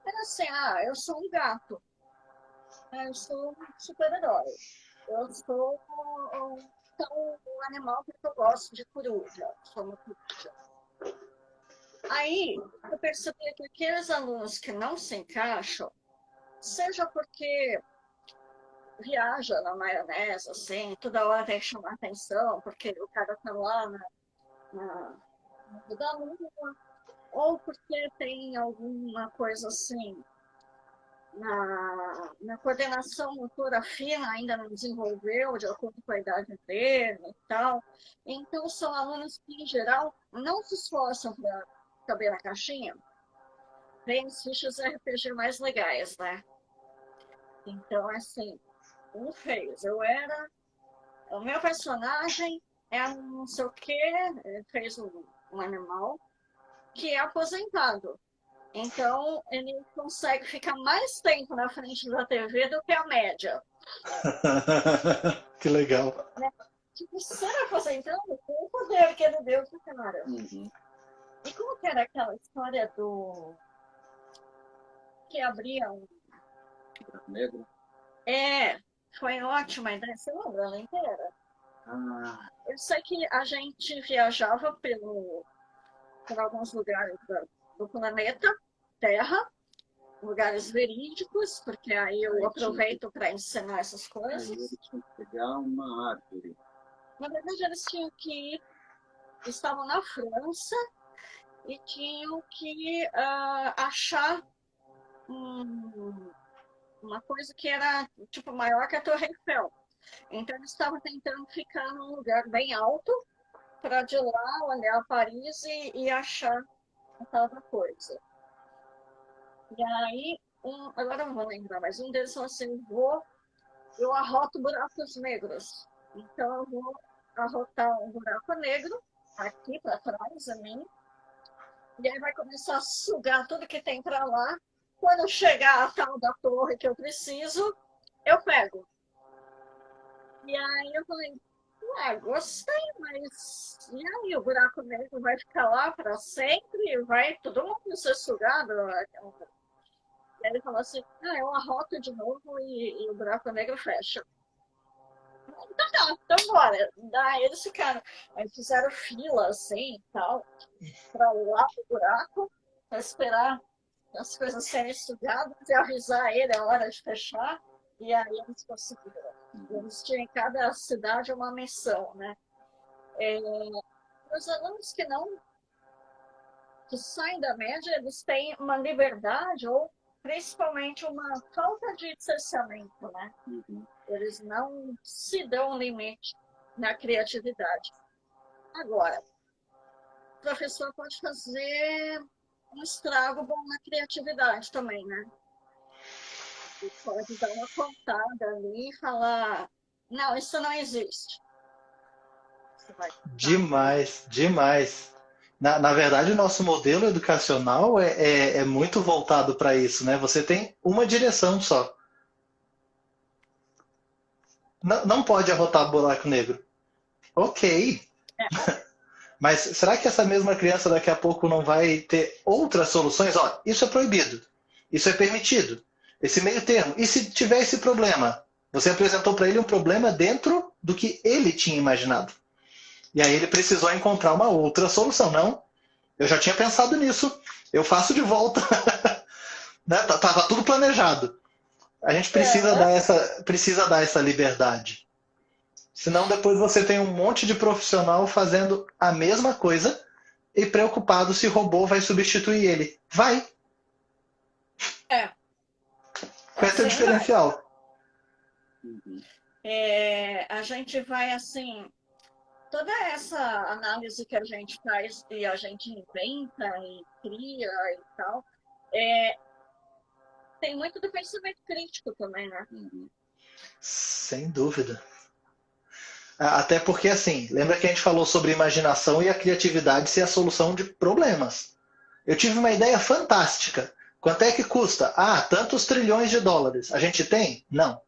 É assim, eu sou um gato, eu sou um super-herói, eu sou um animal porque eu gosto de coruja, sou uma coruja. Aí, eu percebi que aqueles alunos que não se encaixam, seja porque viaja na maionese, assim, toda hora tem que chamar atenção, porque o cara tá lá na da lua, ou porque tem alguma coisa assim, na coordenação motora fina ainda não desenvolveu, de acordo com a idade dele e tal. Então, são alunos que, em geral, não se esforçam para caber na caixinha. Tem as fichas RPG mais legais, né? Então, assim, um fez. O meu personagem é não sei o quê, ele fez um animal que é aposentado. Então, ele consegue ficar mais tempo na frente da TV do que a média. Que legal. Tipo, ser aposentado com o poder que ele deu pro cara. E como que era aquela história do que abria um negro? Foi ótima a ideia. Você lembra ela inteira? Ah, Eu sei que a gente viajava por alguns lugares do planeta Terra, lugares verídicos, porque aí eu aproveito para ensinar essas coisas. Aí eles tinham que pegar uma árvore. Na verdade, eles tinham que ir, estavam na França e tinham que achar uma coisa que era tipo maior que a Torre Eiffel. Então eles estavam tentando ficar num lugar bem alto para de lá olhar Paris e achar a tal da coisa. E aí, agora não vou lembrar, mas um deles falou assim, eu arroto buracos negros. Então eu vou arrotar um buraco negro aqui para trás a mim, e aí vai começar a sugar tudo que tem para lá. Quando chegar a tal da torre que eu preciso, eu pego. E aí eu falei, gostei, mas e aí o buraco negro vai ficar lá para sempre? Vai todo mundo ser sugado? E aí ele falou assim, eu arroto de novo e o buraco negro fecha. Então tá, então bora. Daí eles ficaram, aí fizeram fila assim e tal, para lá pro buraco, para esperar as coisas serem sugadas e avisar ele a hora de fechar. E aí eles conseguiram. Eles tinham em cada cidade uma missão, né? Os alunos que saem da média, eles têm uma liberdade ou principalmente uma falta de cerceamento, né? Eles não se dão limite na criatividade. Agora, o professor pode fazer um estrago bom na criatividade também, né? Ele pode dar uma contada ali e falar, não, isso não existe. Demais, demais. Na verdade, o nosso modelo educacional é muito voltado para isso, né? Você tem uma direção só. Não pode arrotar buraco negro. Ok. Mas será que essa mesma criança daqui a pouco não vai ter outras soluções? Ó, isso é proibido. Isso é permitido. Esse meio termo. E se tiver esse problema? Você apresentou para ele um problema dentro do que ele tinha imaginado. E aí ele precisou encontrar uma outra solução. Não, eu já tinha pensado nisso. Eu faço de volta. Né? Tava tudo planejado. A gente precisa dar essa liberdade. Senão depois você tem um monte de profissional fazendo a mesma coisa e preocupado se o robô vai substituir ele. Vai. Qual é o seu diferencial? A gente vai assim, toda essa análise que a gente faz e a gente inventa e cria e tal, tem muito do pensamento crítico também, né? Sem dúvida. Até porque, assim, lembra que a gente falou sobre imaginação e a criatividade ser a solução de problemas. Eu tive uma ideia fantástica. Quanto é que custa? Tantos trilhões de dólares. A gente tem? Não.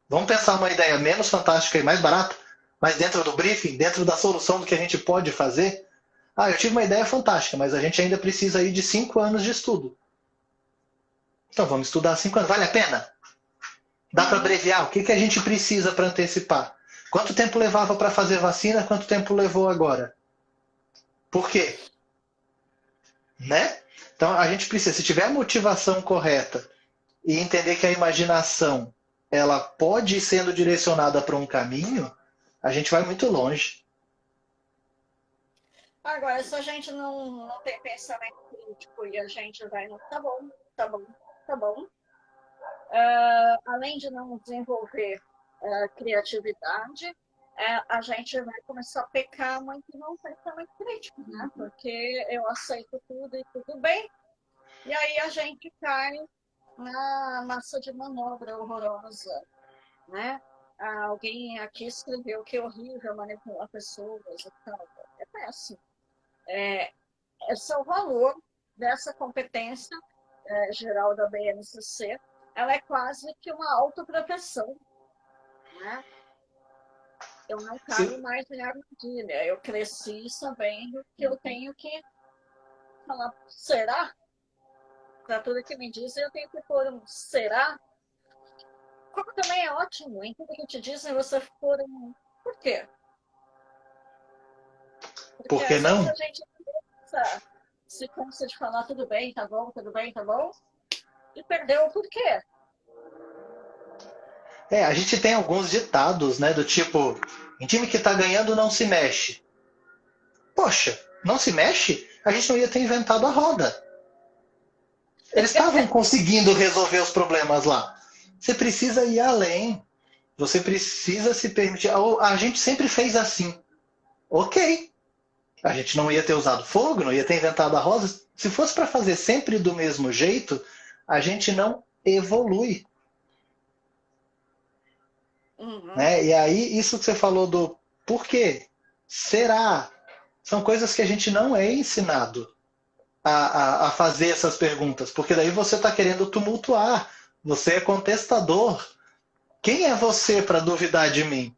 Vamos pensar uma ideia menos fantástica e mais barata, mas dentro do briefing, dentro da solução do que a gente pode fazer. Eu tive uma ideia fantástica, mas a gente ainda precisa aí de 5 anos de estudo. Então vamos estudar 5 anos. Vale a pena? Dá para abreviar? O que a gente precisa para antecipar? Quanto tempo levava para fazer vacina? Quanto tempo levou agora? Por quê? Né? Então a gente precisa, se tiver a motivação correta e entender que a imaginação ela pode ir sendo direcionada para um caminho, a gente vai muito longe. Agora, se a gente não tem pensamento crítico e a gente vai no tá bom, tá bom, tá bom, além de não desenvolver criatividade, a gente vai começar a pecar muito no pensamento crítico, né? Porque eu aceito tudo e tudo bem, e aí a gente cai na massa de manobra horrorosa, né? Alguém aqui escreveu que é horrível manipular pessoas e tal. É péssimo. Esse é o valor dessa competência geral da BNCC. Ela é quase que uma autoproteção, né? Eu não caio mais em armadilha. Eu cresci sabendo que eu tenho que falar, será? Para tudo que me dizem, eu tenho que pôr um será. Como também ótimo. Em tudo que te dizem, você for. Por quê? Porque Por que às vezes não? a gente se cansa de falar tudo bem, tá bom, tudo bem, tá bom, e perdeu o porquê. A gente tem alguns ditados, né? Do tipo, em time que tá ganhando não se mexe. Poxa, não se mexe? A gente não ia ter inventado a roda. Eles estavam conseguindo resolver os problemas lá. Você precisa ir além. Você precisa se permitir. A gente sempre fez assim. Ok. A gente não ia ter usado fogo, não ia ter inventado a roda. Se fosse para fazer sempre do mesmo jeito, a gente não evolui. Uhum. Né? E aí, isso que você falou do por quê? Será? São coisas que a gente não é ensinado a fazer essas perguntas, porque daí você está querendo tumultuar, você é contestador. Quem é você para duvidar de mim?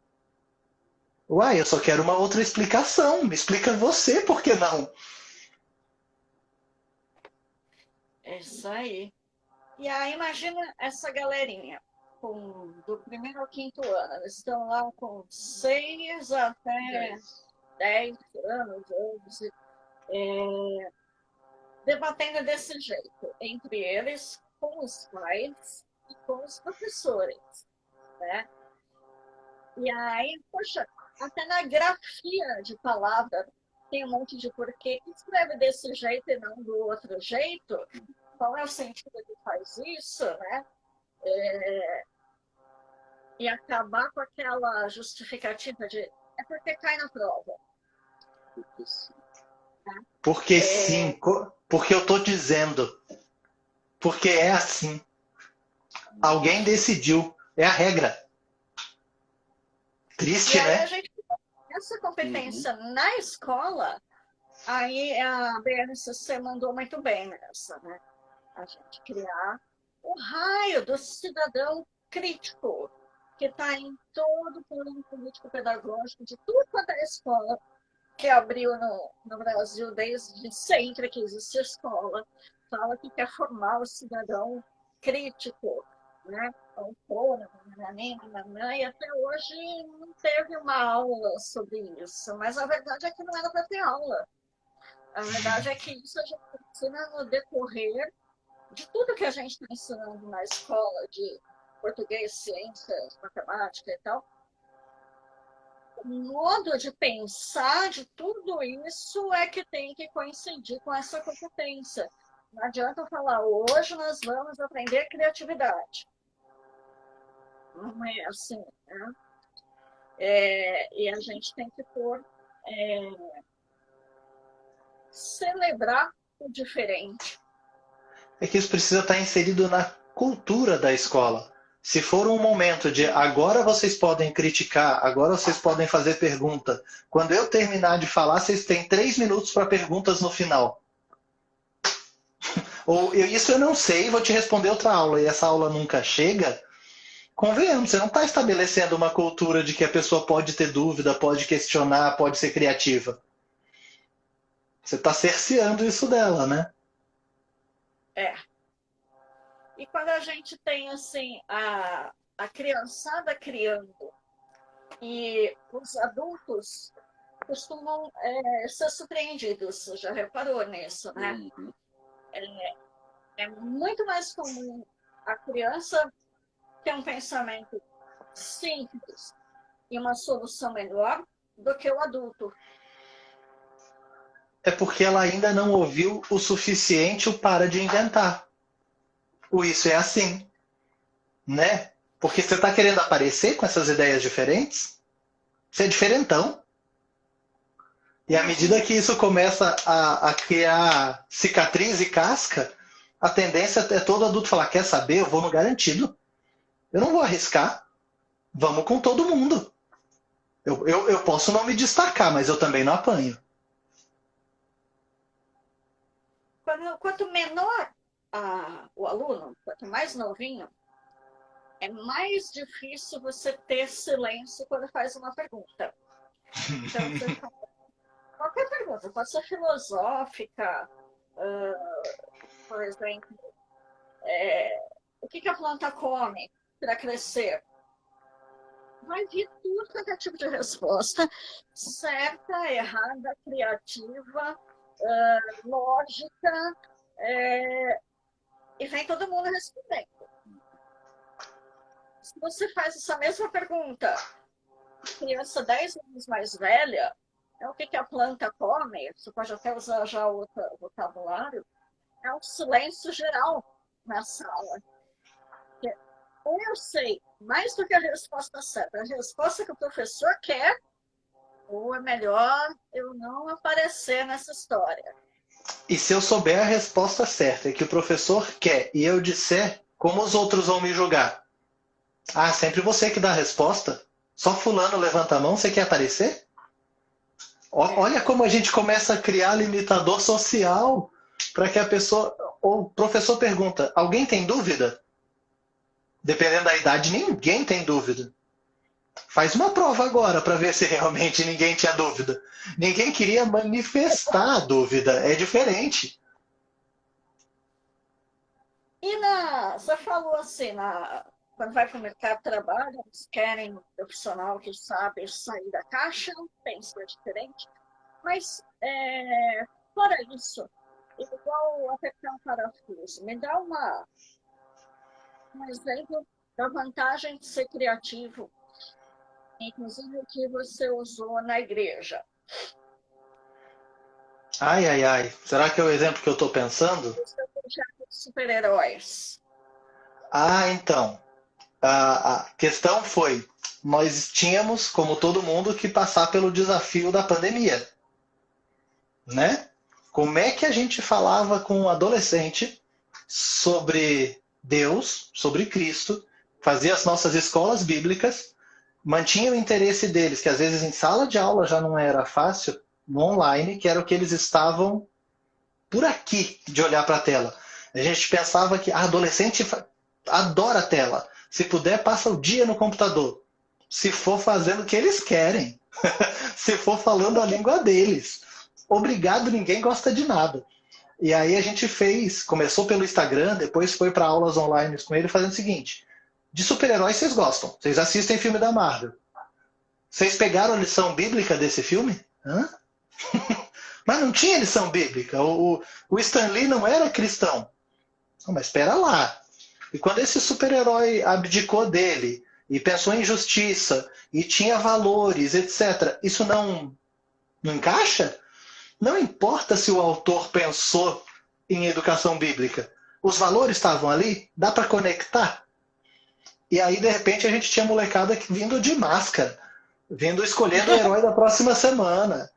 Uai, eu só quero uma outra explicação. Me explica você, por que não? É isso aí. E aí, imagina essa galerinha, do primeiro ao quinto ano. Eles estão lá com 6 até 10 anos, 11, debatendo desse jeito, entre eles, com os pais e com os professores, né? E aí, poxa, até na grafia de palavra tem um monte de porquê que escreve desse jeito e não do outro jeito. Qual é o sentido que faz isso, né? E acabar com aquela justificativa de é porque cai na prova. Porque sim. Porque sim, porque eu tô dizendo. Porque é assim. Alguém decidiu. É a regra. E Triste, aí a né? gente, essa competência na escola, aí a BNCC mandou muito bem nessa, né? A gente criar o raio do cidadão crítico, que está em todo o plano político-pedagógico de tudo quanto é escola que abriu no Brasil desde sempre que existe escola, fala que quer formar o cidadão crítico, né? Autônomo, e até hoje não teve uma aula sobre isso, mas a verdade é que não era para ter aula. A verdade é que isso a gente ensina no decorrer de tudo que a gente está ensinando na escola, de português, ciências, matemática e tal. O modo de pensar de tudo isso é que tem que coincidir com essa competência. Não adianta eu falar, hoje nós vamos aprender criatividade. Não é assim, né? E a gente tem que celebrar o diferente. É que isso precisa estar inserido na cultura da escola. Se for um momento de agora vocês podem criticar, agora vocês podem fazer pergunta. Quando eu terminar de falar, vocês têm 3 minutos para perguntas no final. Ou isso eu não sei, vou te responder outra aula e essa aula nunca chega. Convenhamos, você não está estabelecendo uma cultura de que a pessoa pode ter dúvida, pode questionar, pode ser criativa. Você está cerceando isso dela, né? É. E quando a gente tem assim a criançada criando e os adultos costumam ser surpreendidos, você já reparou nisso, né? Uhum. É muito mais comum a criança ter um pensamento simples e uma solução melhor do que o adulto. É porque ela ainda não ouviu o suficiente o para de inventar. O isso é assim, né? Porque você está querendo aparecer com essas ideias diferentes? Você é diferentão. E à medida que isso começa a criar cicatriz e casca, a tendência é todo adulto falar: quer saber? Eu vou no garantido. Eu não vou arriscar. Vamos com todo mundo. Eu posso não me destacar, mas eu também não apanho. Quanto menor o aluno, quanto mais novinho, é mais difícil você ter silêncio quando faz uma pergunta. Então, você fala, qualquer pergunta, pode ser filosófica, por exemplo, o que a planta come para crescer? vai vir tudo quanto é tipo de resposta, certa, errada, criativa, lógica, e vem todo mundo respondendo. Se você faz essa mesma pergunta, criança 10 anos mais velha, o que a planta come, você pode até usar já outro vocabulário, é um silêncio geral na sala. Ou eu sei mais do que a resposta certa, a resposta que o professor quer, ou é melhor eu não aparecer nessa história. E se eu souber a resposta certa, é que o professor quer, e eu disser, como os outros vão me julgar? Ah, sempre você que dá a resposta? Só fulano levanta a mão, você quer aparecer? Olha como a gente começa a criar limitador social para que a pessoa... O professor pergunta, alguém tem dúvida? Dependendo da idade, ninguém tem dúvida. Faz uma prova agora para ver se realmente ninguém tinha dúvida. Ninguém queria manifestar a dúvida. É diferente. E você falou assim, quando vai para o mercado de trabalho, eles querem um profissional que sabe sair da caixa, pensa diferente. Mas, fora isso, igual apertar um parafuso, me dá um exemplo da vantagem de ser criativo, inclusive o que você usou na igreja. Ai, ai, ai. Será que é o exemplo que eu estou pensando? O seu projeto de super-heróis. Ah, então. A questão foi, nós tínhamos, como todo mundo, que passar pelo desafio da pandemia. Né? Como é que a gente falava com um adolescente sobre Deus, sobre Cristo, fazia as nossas escolas bíblicas, mantinha o interesse deles, que às vezes em sala de aula já não era fácil, no online, que era o que eles estavam por aqui de olhar para a tela. A gente pensava que adolescente adora a tela. Se puder, passa o dia no computador. Se for fazendo o que eles querem. Se for falando a língua deles. Obrigado, ninguém gosta de nada. E aí a gente começou pelo Instagram, depois foi para aulas online com ele, fazendo o seguinte: de super-heróis vocês gostam, vocês assistem filme da Marvel. Vocês pegaram a lição bíblica desse filme? Hã? Mas não tinha lição bíblica. O Stan Lee não era cristão. Não, mas espera lá. E quando esse super-herói abdicou dele e pensou em justiça e tinha valores, etc., isso não encaixa? Não importa se o autor pensou em educação bíblica. Os valores estavam ali, dá para conectar. E aí, de repente, a gente tinha molecada vindo de máscara, vindo escolhendo o herói da próxima semana,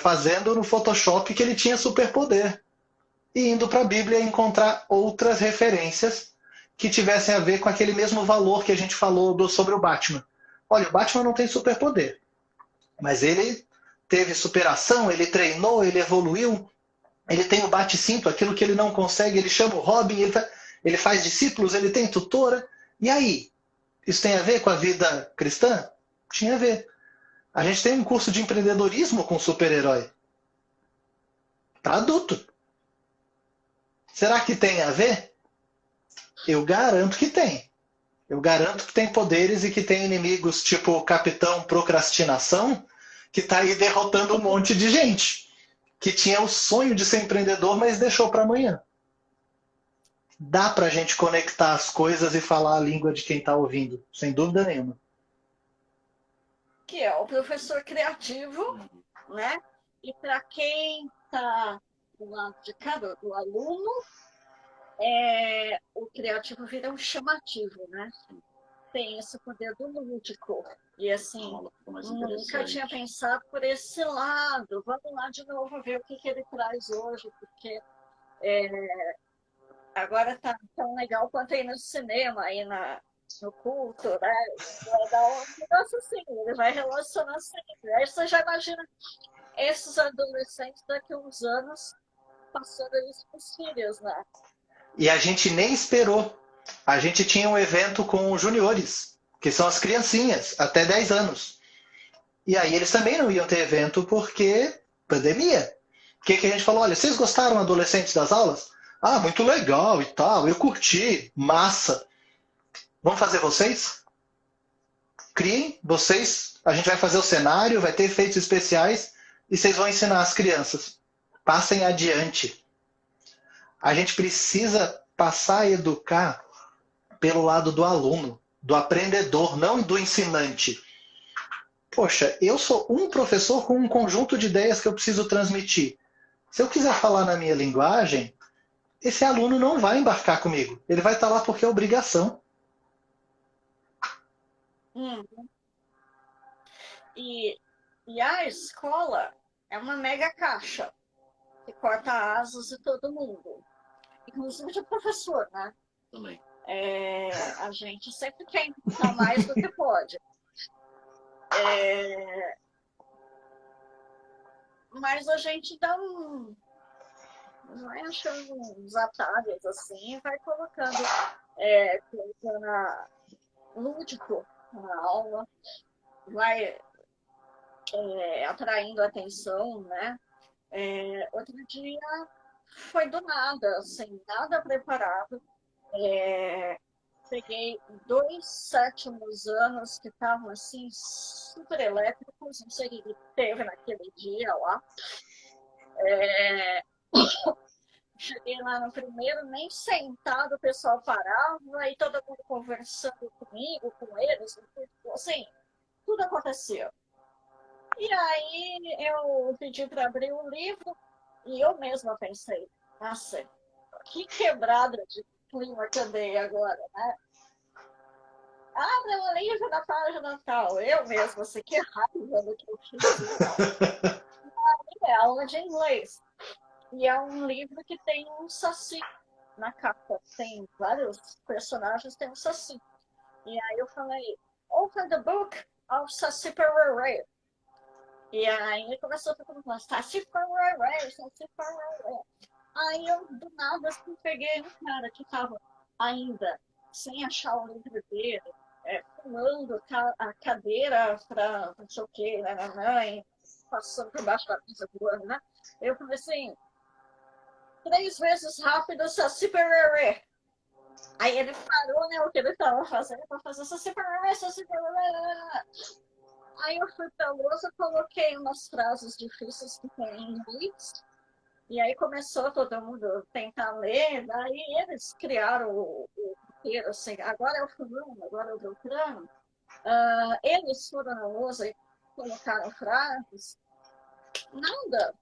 fazendo no Photoshop que ele tinha superpoder. E indo para a Bíblia encontrar outras referências que tivessem a ver com aquele mesmo valor que a gente falou sobre o Batman. Olha, o Batman não tem superpoder, mas ele teve superação, ele treinou, ele evoluiu, ele tem o bate-cinto, aquilo que ele não consegue, ele chama o Robin, ele faz discípulos, ele tem tutora. E aí? Isso tem a ver com a vida cristã? Tinha a ver. A gente tem um curso de empreendedorismo com super-herói. Para adulto. Será que tem a ver? Eu garanto que tem. Eu garanto que tem poderes e que tem inimigos tipo o Capitão Procrastinação, que está aí derrotando um monte de gente que tinha o sonho de ser empreendedor, mas deixou para amanhã. Dá para a gente conectar as coisas e falar a língua de quem está ouvindo, sem dúvida nenhuma. Que é o professor criativo, né? E para quem está do lado de cada do aluno, o criativo vira um chamativo, né? Tem esse poder do lúdico. E assim, nunca tinha pensado por esse lado. Vamos lá de novo ver o que ele traz hoje, porque agora tá tão legal quanto ir no cinema, aí no culto, né? Vai dar um negócio assim, ele vai relacionar sempre. Aí você já imagina esses adolescentes daqui a uns anos passando isso para os filhos, né? E a gente nem esperou. A gente tinha um evento com os juniores, que são as criancinhas, até 10 anos. E aí eles também não iam ter evento porque pandemia. O que a gente falou? Olha, vocês gostaram, adolescentes, das aulas? Ah, muito legal e tal, eu curti, massa. Vamos fazer vocês? criem, vocês, a gente vai fazer o cenário, vai ter efeitos especiais e vocês vão ensinar as crianças. Passem adiante. A gente precisa passar a educar pelo lado do aluno, do aprendedor, não do ensinante. Poxa, eu sou um professor com um conjunto de ideias que eu preciso transmitir. Se eu quiser falar na minha linguagem, esse aluno não vai embarcar comigo. Ele vai estar lá porque é obrigação. E a escola é uma mega caixa que corta asas de todo mundo. Inclusive de professor, né? Também. A gente sempre quer imputar mais do que pode. Mas a gente dá vai achando uns atalhos assim e vai colocando coisa lúdico na aula, vai atraindo atenção, né? Outro dia foi do nada, assim, nada preparado. Peguei 2 sétimos anos que estavam assim, super elétricos, não sei o que teve naquele dia lá. Cheguei lá no primeiro, nem sentado o pessoal parava, e todo mundo conversando comigo, com eles, assim, tudo acontecia. E aí eu pedi para abrir o livro e eu mesma pensei, nossa, que quebrada de clima que eu dei agora, né? Abre o livro na página tal. Eu mesma, assim, que raiva do que eu fiz. É aula de inglês. E é um livro que tem um saci na capa. Tem vários personagens, tem um saci. E aí eu falei, open the book of Saci Pererê. E aí começou todo mundo falando, Saci Pererê, Saci Pererê. Aí eu, do nada, assim, peguei um cara que estava ainda sem achar o livro dele, pulando a cadeira para não sei o quê, né, passando por baixo da mesa voando, né? Eu falei assim, 3 vezes rápido, Saci Pererê. Aí ele parou, né, o que ele estava fazendo para fazer Saci Pererê, Saci Pererê. Aí eu fui para a lousa, coloquei umas frases difíceis que tem em inglês. E aí começou todo mundo a tentar ler, daí eles criaram o roteiro, assim, agora é o fulano, agora é o Beltrano. Eles foram na lousa e colocaram frases, nada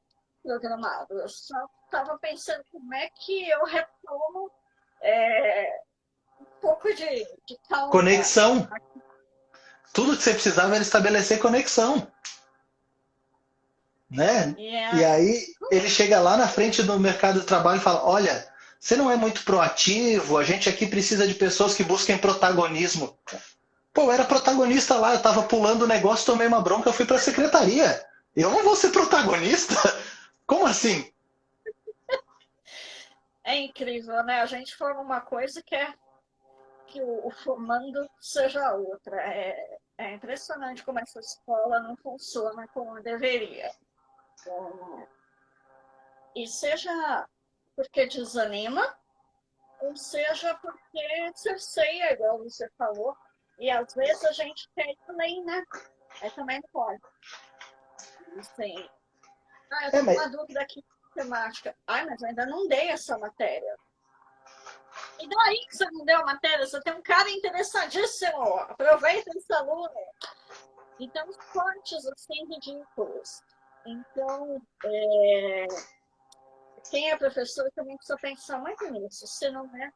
programado. Eu só estava pensando como é que eu retomo um pouco de calma. Conexão. Tudo que você precisava era estabelecer conexão. Né? E aí ele chega lá na frente do mercado de trabalho e fala, olha, você não é muito proativo, a gente aqui precisa de pessoas que busquem protagonismo. Pô, eu era protagonista lá, eu tava pulando o negócio, tomei uma bronca, eu fui pra secretaria. Eu não vou ser protagonista? Como assim? É incrível, né? A gente forma uma coisa que é que o formando seja outra. É impressionante como essa escola não funciona como deveria. E seja porque desanima, ou seja porque cerceia, igual você falou, e às vezes a gente quer ir além, né? Aí também não pode. Assim, eu tenho uma dúvida aqui de temática. Mas eu ainda não dei essa matéria. E daí que você não deu a matéria? Você tem um cara interessadíssimo. Aproveita esse aluno. Então, os cortes assim ridículos. Então, quem é professor também precisa pensar muito nisso. Se não é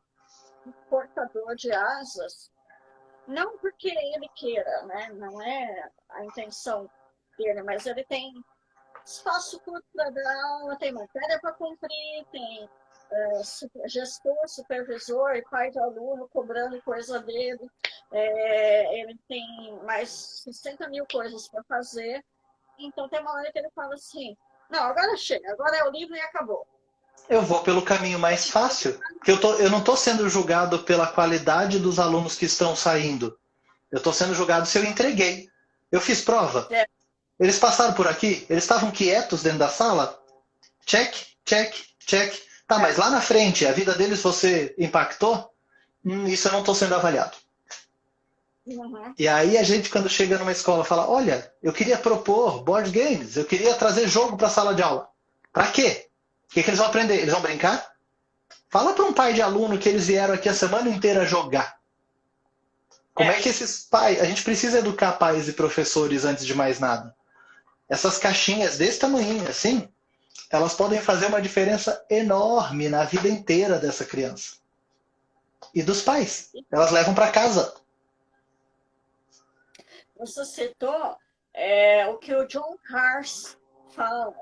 um portador de asas, não porque ele queira, né? Não é a intenção dele, mas ele tem espaço curto para dar aula, tem matéria para cumprir, tem gestor, supervisor e pai de aluno cobrando coisa dele. Ele tem mais 60 mil coisas para fazer. Então, tem uma hora que ele fala assim, não, agora chega, agora é o livro e acabou. Eu vou pelo caminho mais fácil, porque eu não estou sendo julgado pela qualidade dos alunos que estão saindo. Eu estou sendo julgado se eu entreguei. Eu fiz prova. Eles passaram por aqui? Eles estavam quietos dentro da sala? Check, check, check. Tá, mas lá na frente, a vida deles você impactou? Isso eu não estou sendo avaliado. Uhum. E aí a gente, quando chega numa escola, fala, olha, eu queria propor board games, eu queria trazer jogo para a sala de aula. Para quê? O que eles vão aprender? Eles vão brincar? Fala para um pai de aluno que eles vieram aqui a semana inteira jogar. Como é que esses pais... A gente precisa educar pais e professores antes de mais nada. Essas caixinhas desse tamanho, assim, elas podem fazer uma diferença enorme na vida inteira dessa criança. E dos pais. Elas levam para casa. Você citou o que o John Cars fala,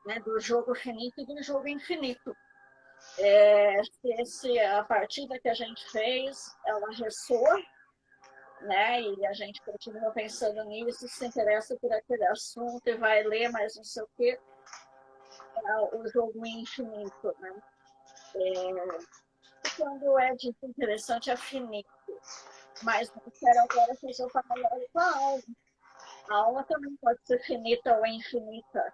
né, do jogo finito e do jogo infinito. A partida que a gente fez, ela ressoa, né, e a gente continua pensando nisso, se interessa por aquele assunto e vai ler mais não sei o quê, o jogo infinito, né? Quando é desinteressante, é finito. Mas não quero agora fazer o paralelo com a aula. A aula também pode ser finita ou infinita.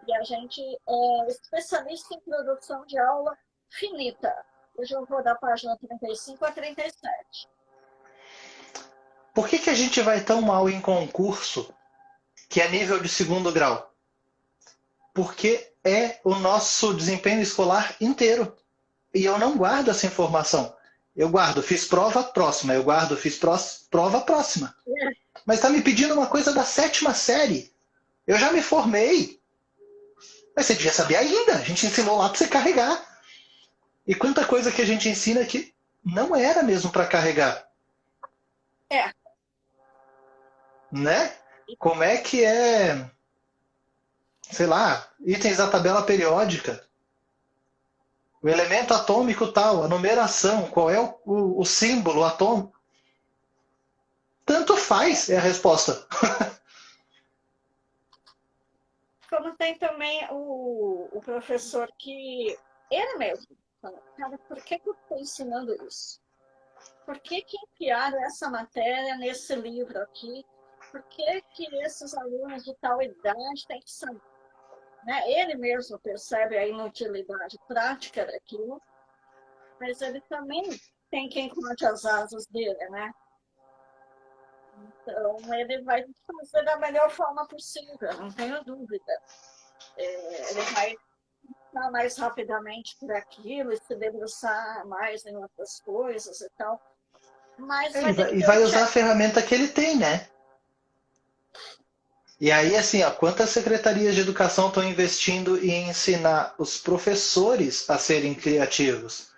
E a gente é especialista em produção de aula finita. Hoje eu vou da página 35 a 37. Por que a gente vai tão mal em concurso, que é nível de segundo grau? Porque é o nosso desempenho escolar inteiro. E eu não guardo essa informação. Eu guardo, fiz prova próxima, eu guardo, fiz prova próxima. Mas está me pedindo uma coisa da 7ª série. Eu já me formei. Mas você devia saber ainda. A gente ensinou lá para você carregar. E quanta coisa que a gente ensina que não era mesmo para carregar. Né? Como é que é, sei lá, itens da tabela periódica? O elemento atômico tal, a numeração, qual é o símbolo atômico? Tanto faz, é a resposta. Como tem também o professor que ele mesmo fala, cara, por que eu estou ensinando isso? Por que enfiaram essa matéria nesse livro aqui? Por que esses alunos de tal idade têm que saber? Né? Ele mesmo percebe a inutilidade prática daquilo, mas ele também tem quem conte as asas dele, né? Então, ele vai fazer da melhor forma possível, não tenho dúvida. Ele vai passar mais rapidamente por aquilo e se debruçar mais em outras coisas e tal. Mas E vai usar a ferramenta que ele tem, né? E aí, assim, ó, quantas secretarias de educação estão investindo em ensinar os professores a serem criativos?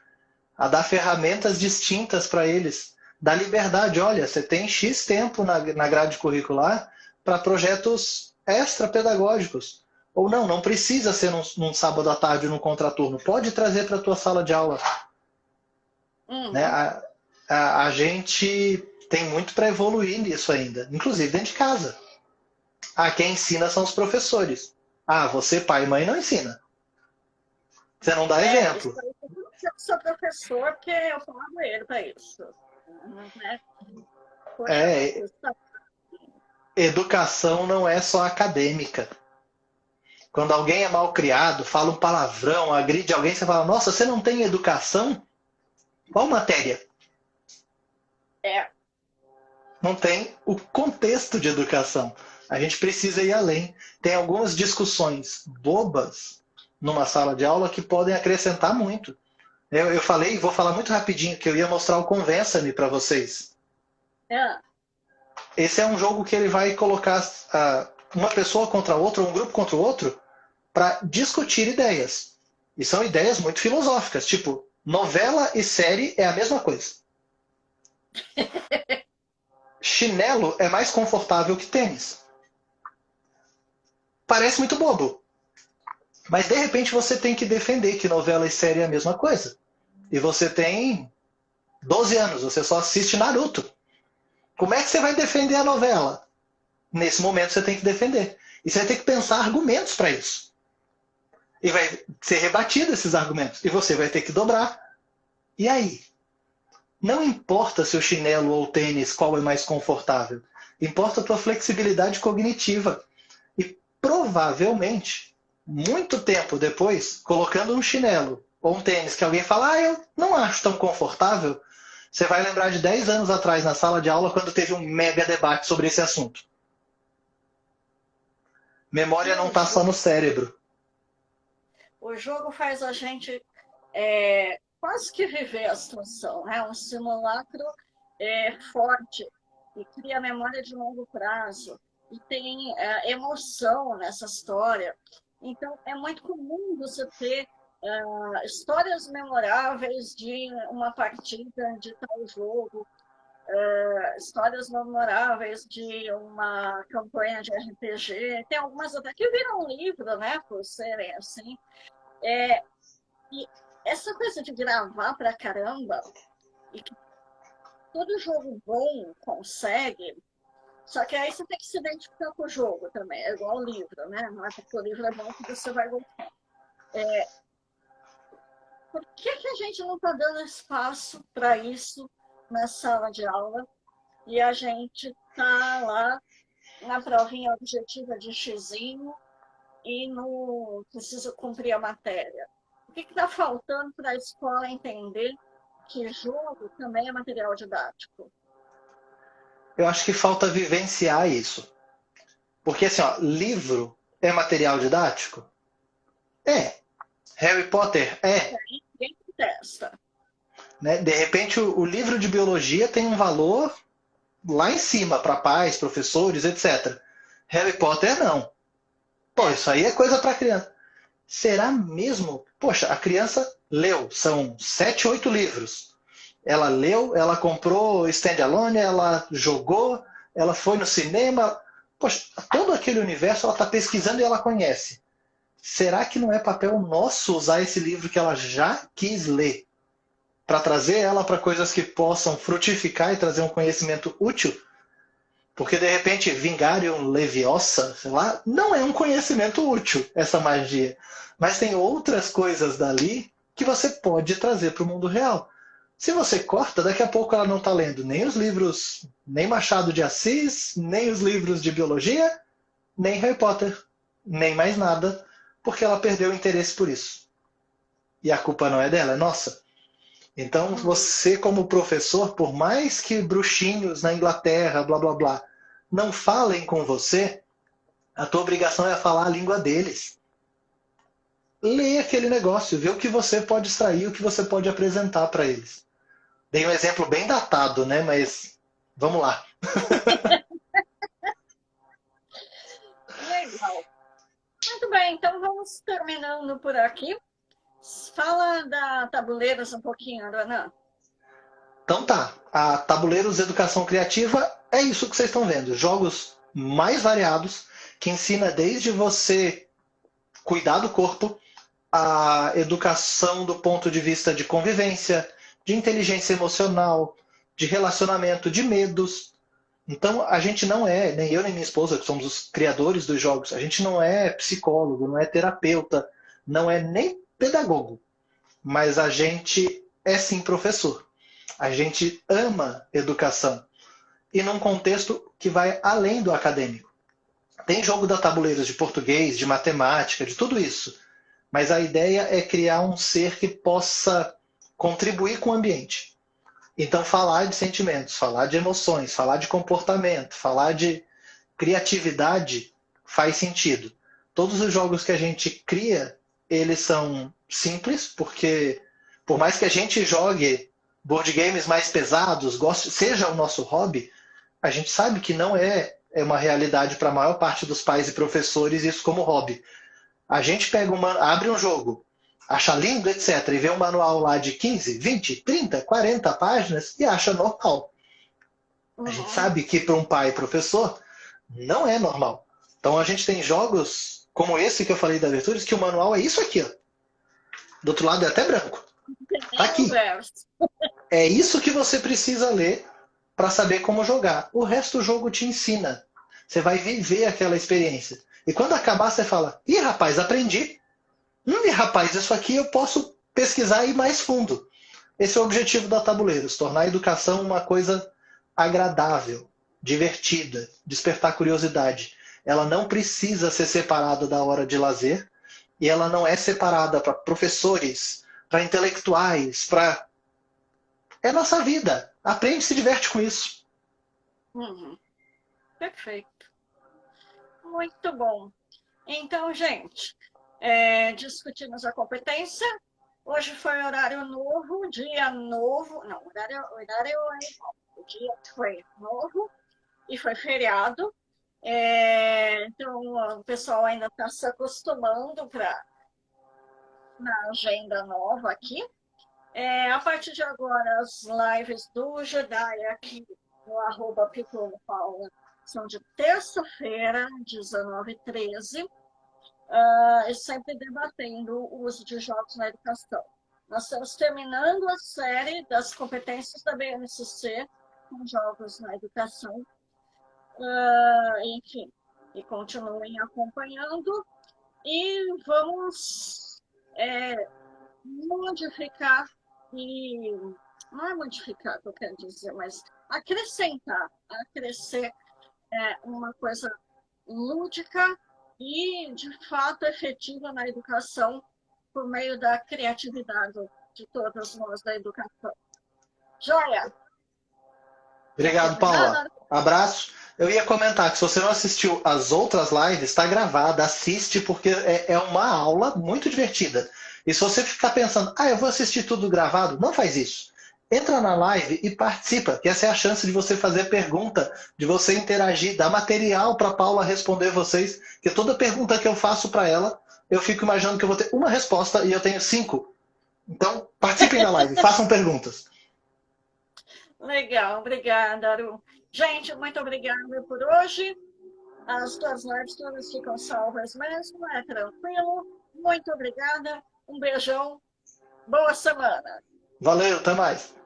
A dar ferramentas distintas para eles. Dar liberdade. Olha, você tem X tempo na grade curricular para projetos extra-pedagógicos. Ou não precisa ser num sábado à tarde, num contraturno. Pode trazer para a tua sala de aula. Né? A gente tem muito para evoluir nisso ainda, inclusive dentro de casa. Quem ensina são os professores. Você, pai e mãe, não ensina. Você não dá exemplo. Eu sou professor porque eu pago ele para isso. Né? Educação não é só acadêmica. Quando alguém é mal criado, fala um palavrão, agride alguém, você fala, nossa, você não tem educação? Qual matéria? Não tem o contexto de educação. A gente precisa ir além. Tem algumas discussões bobas numa sala de aula que podem acrescentar muito. Eu falei, vou falar muito rapidinho, que eu ia mostrar o Convença-me para vocês. Esse é um jogo que ele vai colocar uma pessoa contra outra, um grupo contra o outro, para discutir ideias. E são ideias muito filosóficas, tipo, novela e série é a mesma coisa. Chinelo é mais confortável que tênis. Parece muito bobo. Mas de repente você tem que defender que novela e série é a mesma coisa. E você tem 12 anos, você só assiste Naruto. Como é que você vai defender a novela? Nesse momento você tem que defender. E você vai ter que pensar argumentos para isso. E vai ser rebatido esses argumentos. E você vai ter que dobrar. E aí? Não importa se o chinelo ou o tênis qual é mais confortável. Importa a tua flexibilidade cognitiva. E provavelmente, muito tempo depois, colocando um chinelo ou um tênis que alguém fala, eu não acho tão confortável, você vai lembrar de 10 anos atrás na sala de aula quando teve um mega debate sobre esse assunto. Memória não está só no cérebro. O jogo faz a gente quase que viver a situação, né? Um simulacro forte e cria memória de longo prazo e tem emoção nessa história. Então, é muito comum você ter histórias memoráveis de uma partida de tal jogo, histórias memoráveis de uma campanha de RPG. Tem algumas até que viram livro, né, por serem assim. E essa coisa de gravar pra caramba, e que todo jogo bom consegue, só que aí você tem que se identificar com o jogo também, é igual o livro, né? Não é porque o livro é bom que você vai gostar. Por que a gente não está dando espaço para isso na sala de aula e a gente está lá na provinha objetiva de xizinho e não precisa cumprir a matéria? O que está faltando para a escola entender que jogo também é material didático? Eu acho que falta vivenciar isso. Porque, assim, ó, livro é material didático? É. Harry Potter é. Ninguém contesta. Né? De repente, o livro de biologia tem um valor lá em cima para pais, professores, etc. Harry Potter não. Pô, isso aí é coisa para criança. Será mesmo? Poxa, a criança leu. São 7, 8 livros. Ela leu, ela comprou standalone, ela jogou, ela foi no cinema. Poxa, todo aquele universo ela está pesquisando e ela conhece. Será que não é papel nosso usar esse livro que ela já quis ler para trazer ela para coisas que possam frutificar e trazer um conhecimento útil? Porque, de repente, Wingardium Leviosa, sei lá, não é um conhecimento útil, essa magia. Mas tem outras coisas dali que você pode trazer para o mundo real. Se você corta, daqui a pouco ela não está lendo nem os livros, nem Machado de Assis, nem os livros de biologia, nem Harry Potter, nem mais nada, porque ela perdeu o interesse por isso. E a culpa não é dela, é nossa. Então, você como professor, por mais que bruxinhos na Inglaterra, blá blá blá, não falem com você, a tua obrigação é falar a língua deles. Lê aquele negócio, vê o que você pode extrair, o que você pode apresentar para eles. Dei um exemplo bem datado, né? Mas vamos lá. Legal. Muito bem, então vamos terminando por aqui. Fala da Tabuleiros um pouquinho, Ana. Então tá, a Tabuleiros Educação Criativa é isso que vocês estão vendo. Jogos mais variados, que ensina desde você cuidar do corpo, a educação do ponto de vista de convivência, de inteligência emocional, de relacionamento, de medos. Então, a gente não é, nem eu nem minha esposa, que somos os criadores dos jogos, a gente não é psicólogo, não é terapeuta, não é nem pedagogo, mas a gente é sim professor. A gente ama educação e num contexto que vai além do acadêmico. Tem jogo da Tabuleiros de português, de matemática, de tudo isso, mas a ideia é criar um ser que possa contribuir com o ambiente. Então, falar de sentimentos, falar de emoções, falar de comportamento, falar de criatividade faz sentido. Todos os jogos que a gente cria, eles são simples, porque por mais que a gente jogue board games mais pesados, seja o nosso hobby, a gente sabe que não é uma realidade para a maior parte dos pais e professores isso como hobby. A gente abre um jogo, acha lindo, etc., e vê um manual lá de 15, 20, 30, 40 páginas e acha normal. A gente sabe que para um pai e professor não é normal. Então a gente tem jogos como esse que eu falei da Virtudes, que o manual é isso aqui, ó. Do outro lado é até branco. Tá aqui. É isso que você precisa ler para saber como jogar. O resto do jogo te ensina. Você vai viver aquela experiência. E quando acabar, você fala: ih, rapaz, aprendi. E rapaz, isso aqui eu posso pesquisar e ir mais fundo. Esse é o objetivo da Tabuleiros, tornar a educação uma coisa agradável, divertida, despertar curiosidade. Ela não precisa ser separada da hora de lazer e ela não é separada para professores, para intelectuais, para... é nossa vida. Aprende e se diverte com isso. Uhum. Perfeito. Muito bom. Então, gente, discutimos a competência. Hoje foi horário novo, dia novo. Não, o dia foi novo e foi feriado. Então, o pessoal ainda está se acostumando na agenda nova aqui. A partir de agora, as lives do Jedi aqui no @PicoloPaula são de terça-feira, 19h13, sempre debatendo o uso de jogos na educação. Nós estamos terminando a série das competências da BNCC com jogos na educação. Enfim, e continuem acompanhando e vamos modificar e não é modificar que eu quero dizer, mas acrescentar, acrescer uma coisa lúdica e de fato efetiva na educação por meio da criatividade de todas nós da educação. Joia! Obrigado, Paula. Abraço. Eu ia comentar que se você não assistiu as outras lives, está gravada, assiste, porque é uma aula muito divertida. E se você ficar pensando, eu vou assistir tudo gravado, não faz isso. Entra na live e participa, que essa é a chance de você fazer pergunta, de você interagir, dar material para a Paula responder vocês, que toda pergunta que eu faço para ela, eu fico imaginando que eu vou ter uma resposta e eu tenho 5. Então, participem da live, façam perguntas. Legal, obrigada, Aru. Gente, muito obrigada por hoje. As duas lives todas ficam salvas mesmo, tranquilo. Muito obrigada, um beijão, boa semana. Valeu, até mais.